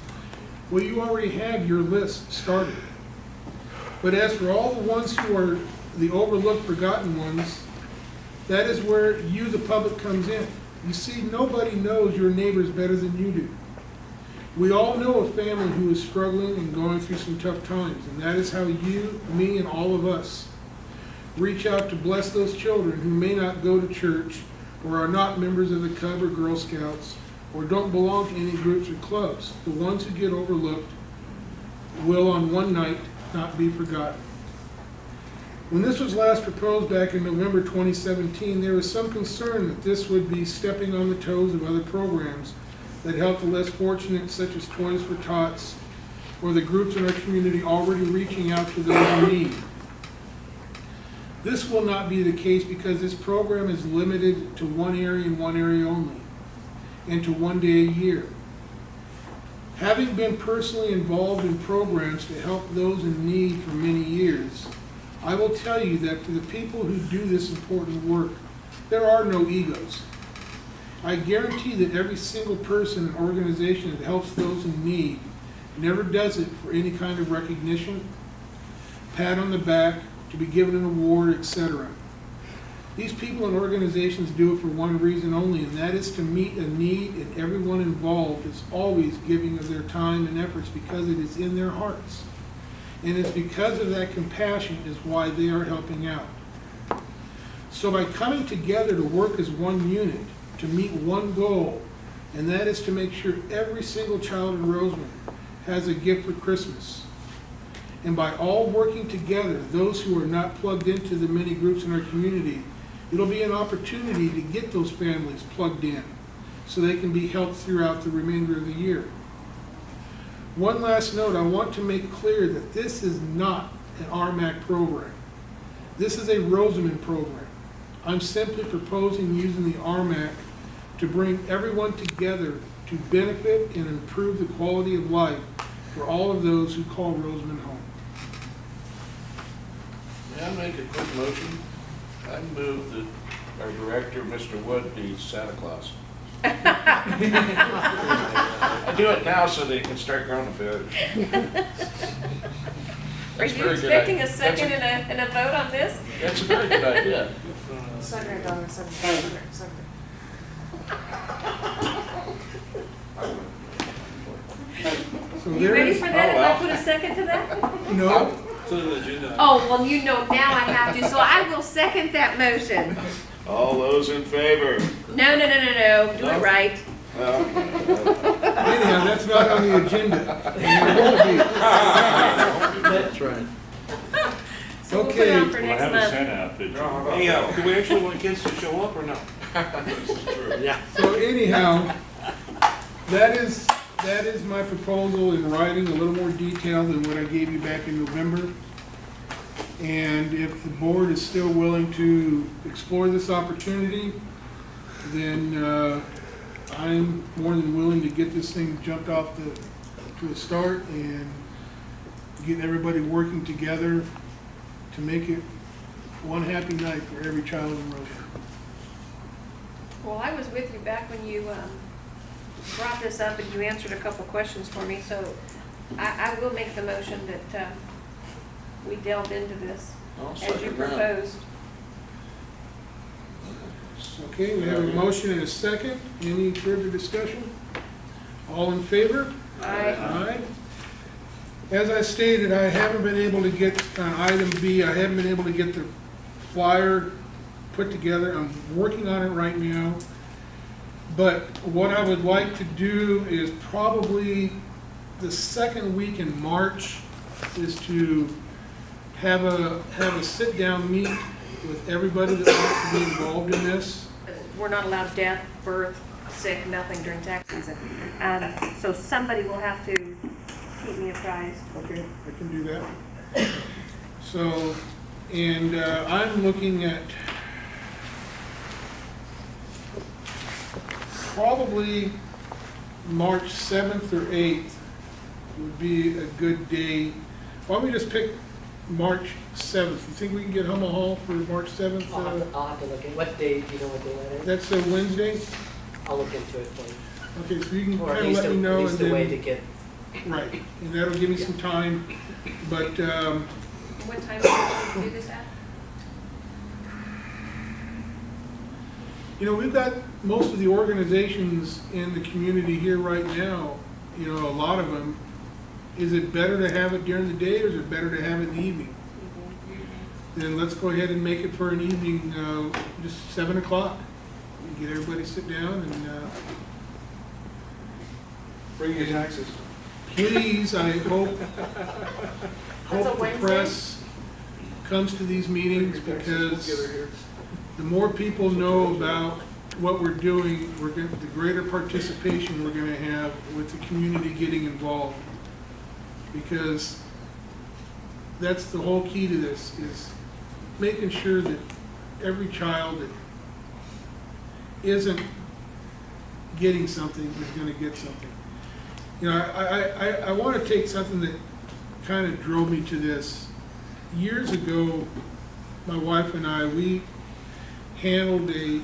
Well, you already have your list started. But as for all the ones who are the overlooked, forgotten ones, that is where you, the public, comes in. You see, nobody knows your neighbors better than you do. We all know a family who is struggling and going through some tough times, and that is how you, me, and all of us reach out to bless those children who may not go to church or are not members of the Cub or Girl Scouts or don't belong to any groups or clubs. The ones who get overlooked will on one night not be forgotten. When this was last proposed back in November 2017, there was some concern that this would be stepping on the toes of other programs that help the less fortunate, such as Toys for Tots, or the groups in our community already reaching out to those in need. This will not be the case because this program is limited to one area and one area only, and to one day a year. Having been personally involved in programs to help those in need for many years, I will tell you that for the people who do this important work, there are no egos. I guarantee that every single person and organization that helps those in need never does it for any kind of recognition, pat on the back, to be given an award, etc. These people and organizations do it for one reason only, and that is to meet a need, and everyone involved is always giving of their time and efforts because it is in their hearts. And it's because of that compassion is why they are helping out. So by coming together to work as one unit, to meet one goal, and that is to make sure every single child in Rosamond has a gift for Christmas. And by all working together, those who are not plugged into the many groups in our community, it'll be an opportunity to get those families plugged in so they can be helped throughout the remainder of the year. One last note, I want to make clear that this is not an RMAC program. This is a Rosamond program. I'm simply proposing using the RMAC to bring everyone together to benefit and improve the quality of life for all of those who call Rosamond home. May I make a quick motion? I move that our director, Mr. Wood, be Santa Claus. I do it now so they can start growing a beard. Are you expecting a second and a vote on this? That's a very good idea. Second, on the second. So You there ready is- for that if I put a second to that? No, Oh, well, you know now I have to, so I will second that motion. All those in favor? No, do it right. anyhow, that's not on the agenda. And it won't be. That's right. So we'll put it Okay. on for Well, I next have a month. Santa outfit. Hey, do we actually want kids to show up or no? Yeah. So anyhow, that is my proposal in writing, a little more detail than what I gave you back in November. And if the board is still willing to explore this opportunity, then I'm more than willing to get this thing jumped off to a start and get everybody working together to make it one happy night for every child in Rosamond. Well, I was with you back when you brought this up and you answered a couple questions for me, so I will make the motion that we delve into this I'll as you second that. proposed. Okay, we have a motion and a second. Any further discussion? All in favor? Aye. Aye. As I stated, I haven't been able to get item B, I haven't been able to get the flyer put together. I'm working on it right now. But what I would like to do is probably the second week in March is to have a sit-down meet with everybody that wants to be involved in this. We're not allowed death, birth, sick, nothing during tax season. So somebody will have to keep me apprised. Okay, I can do that. So, and I'm looking at probably March 7th or 8th would be a good day. Why don't we just pick March 7th? You think we can get Hummel Hall for March 7th? I'll have to look at, what day, do you know what day that is? That's a Wednesday? I'll look into it for you. Okay, so you can Or at kind of least let me a, know. at least and a way then- to get, Right, and that'll give me some time, but What time do you do this at? you know, we've got most of the organizations in the community here right now, you know, a lot of them. Is it better to have it during the day or is it better to have it in the evening? Then let's go ahead and make it for an evening, just 7 o'clock. Get everybody to sit down and Bring your taxes. please, I hope That's a the Wednesday? press comes to these meetings because the more people know about what we're doing, the greater participation we're going to have with the community getting involved. Because that's the whole key to this, is making sure that every child that isn't getting something is going to get something. You know, I want to take something that kind of drove me to this. Years ago, my wife and I, we handled a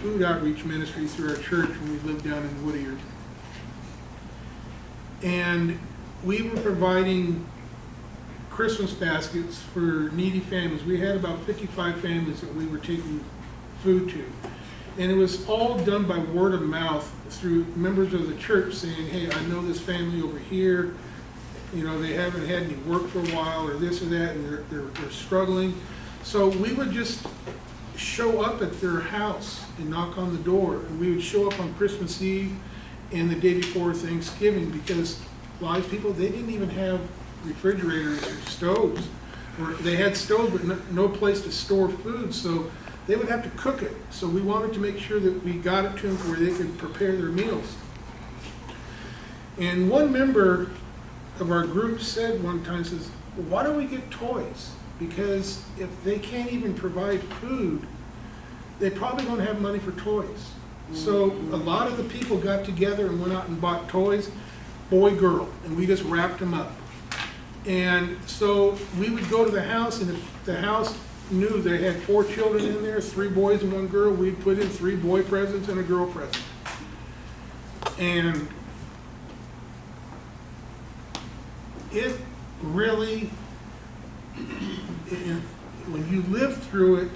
food outreach ministry through our church when we lived down in Whittier. And we were providing Christmas baskets for needy families. We had about 55 families that we were taking food to. And it was all done by word of mouth through members of the church saying, hey, I know this family over here, you know, they haven't had any work for a while or this or that, and they're struggling. So we would just show up at their house and knock on the door. And we would show up on Christmas Eve and the day before Thanksgiving, because a lot of people, they didn't even have refrigerators or stoves. Or they had stoves, but no place to store food, so they would have to cook it. So we wanted to make sure that we got it to them where they could prepare their meals. And one member of our group said one time, says, well, why don't we get toys? Because if they can't even provide food, they probably don't have money for toys. So a lot of the people got together and went out and bought toys, boy, girl, and we just wrapped them up. And so we would go to the house, and if the house knew they had 4 children in there, 3 boys and 1 girl, we'd put in 3 boy presents and a girl present. And it really, when you live through it,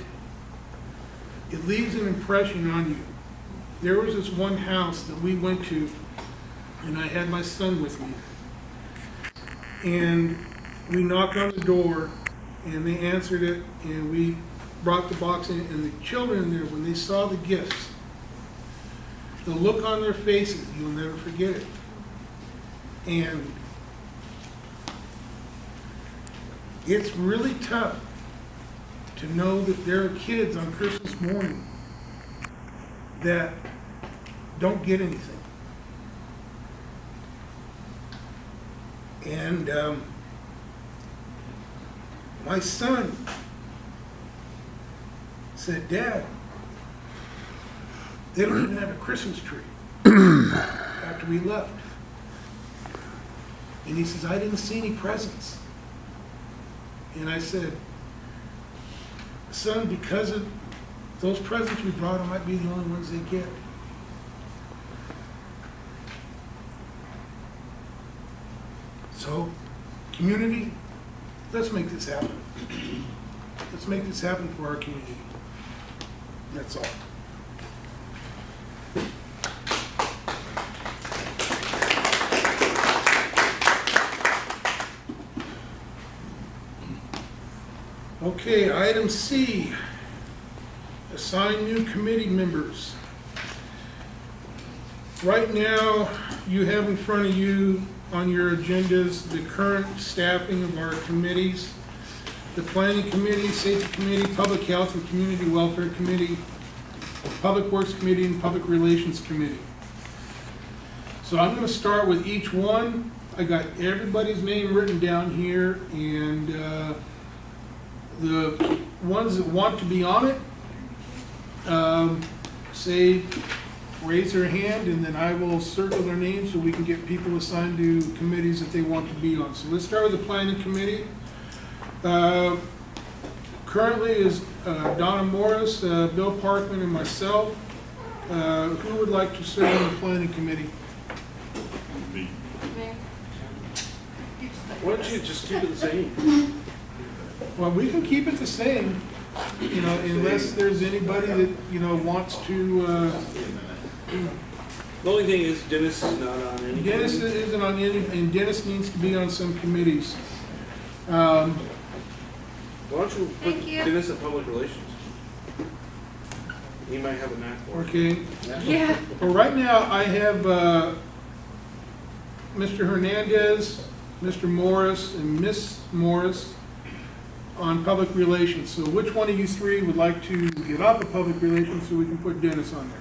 it leaves an impression on you. There was this one house that we went to, and I had my son with me. And we knocked on the door, and they answered it, and we brought the box in, and the children in there, when they saw the gifts, the look on their faces, you'll never forget it. And it's really tough to know that there are kids on Christmas morning that don't get anything. And my son said, "Dad, they don't even have a Christmas tree," after we left. And he says, "I didn't see any presents." And I said, "Son, because of those presents we brought, it might be the only ones they get." So, community, let's make this happen. Let's make this happen for our community. That's all. Okay, item C, assign new committee members. Right now, you have in front of you on your agendas the current staffing of our committees. The Planning Committee, Safety Committee, Public Health and Community Welfare Committee, Public Works Committee, and Public Relations Committee. So I'm going to start with each one. I got everybody's name written down here, and the ones that want to be on it, say, raise their hand, and then I will circle their names so we can get people assigned to committees that they want to be on. So let's start with the Planning Committee. Currently is Donna Morris, Bill Parkman, and myself. Who would like to serve on the Planning Committee? Me. Why don't you just keep it the same? Well, we can keep it the same, you know, unless there's anybody that, you know, wants to, The only thing is Dennis is not on any. Dennis isn't on any, and Dennis needs to be on some committees. Why don't you put Thank you. Dennis at Public Relations? He might have a knack for it. Okay. Yeah. Well, right now, I have Mr. Hernandez, Mr. Morris, and Miss Morris on Public Relations. So which one of you three would like to get off of Public Relations so we can put Dennis on there?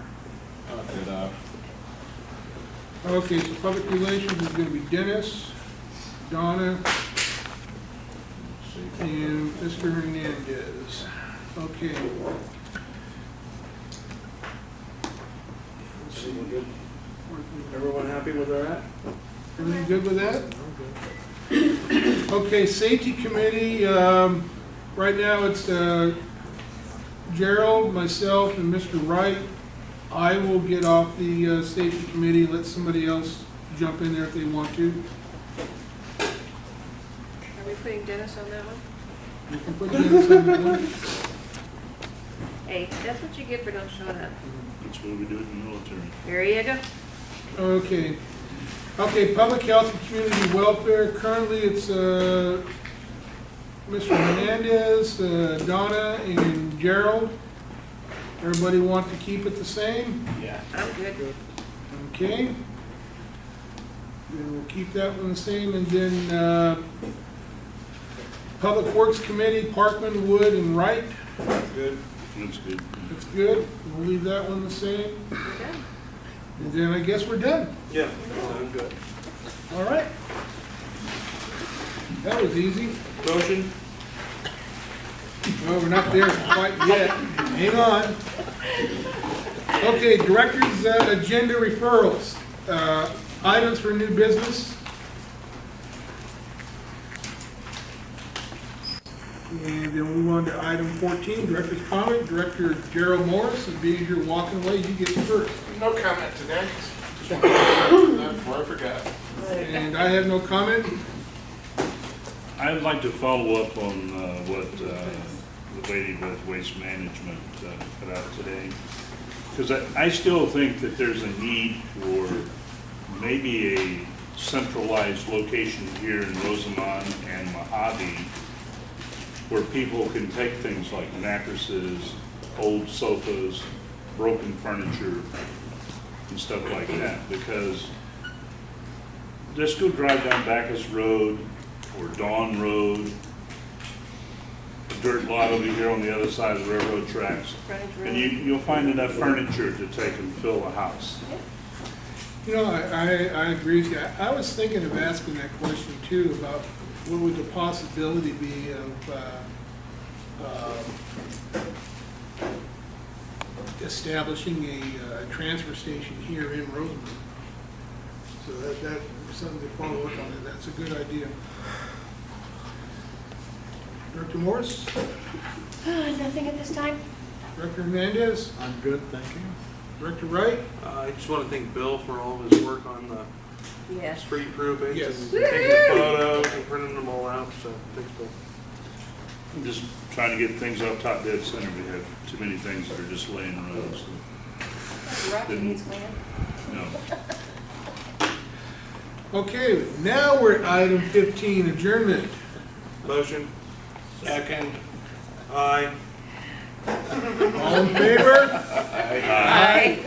I'll get off. Okay, so Public Relations is going to be Dennis, Donna, and Mr. Hernandez. Okay. Let's see. Everyone happy with where they're at? Everything good with that? Okay, Safety Committee, right now it's Gerald, myself, and Mr. Wright. I will get off the Safety Committee, let somebody else jump in there if they want to. Are we putting Dennis on that one? You can put Dennis on that one. Hey, that's what you get for not showing up. That's what we do in the military. There you go. Okay. Okay, Public Health and Community Welfare, currently it's Mr. Hernandez, Donna, and Gerald. Everybody want to keep it the same? Yeah. I'm good. Okay. Then we'll keep that one the same, and then Public Works Committee, Parkman, Wood, and Wright. Good. That's good. That's good. We'll leave that one the same. Okay. And then I guess we're done. Yeah, I'm good. All right. That was easy. Motion? Well, we're not there quite yet. Hang on. Okay, director's agenda referrals. Items for new business. And then we'll move on to item 14, director's comment. Director Gerald Morris, and being you're walking away, you get first. No comment today. Just want to comment that before I forget. And I have no comment. I'd like to follow up on what the lady with Waste Management put out today. Because I still think that there's a need for maybe a centralized location here in Rosamond and Mojave where people can take things like mattresses, old sofas, broken furniture, and stuff like that. Because just go drive down Bacchus Road or Dawn Road, a dirt lot over here on the other side of the railroad tracks, and you'll find enough furniture to take and fill a house. You know, I agree with you. I was thinking of asking that question too about what would the possibility be of establishing a transfer station here in Rosamond. So that's something to follow up on. That's a good idea. Director Morris? Nothing at this time. Director Hernandez? I'm good, thank you. Director Wright? I just want to thank Bill for all of his work on the Yes. street improvements Yes. and taking the photos and printing them all out, so thanks, Bill. I'm just trying to get things off top dead center. We have too many things that are just laying around. So Rocky needs cleaning. no. Okay, now we're at item 15, adjournment. Motion. Second. Aye. All in favor? Aye.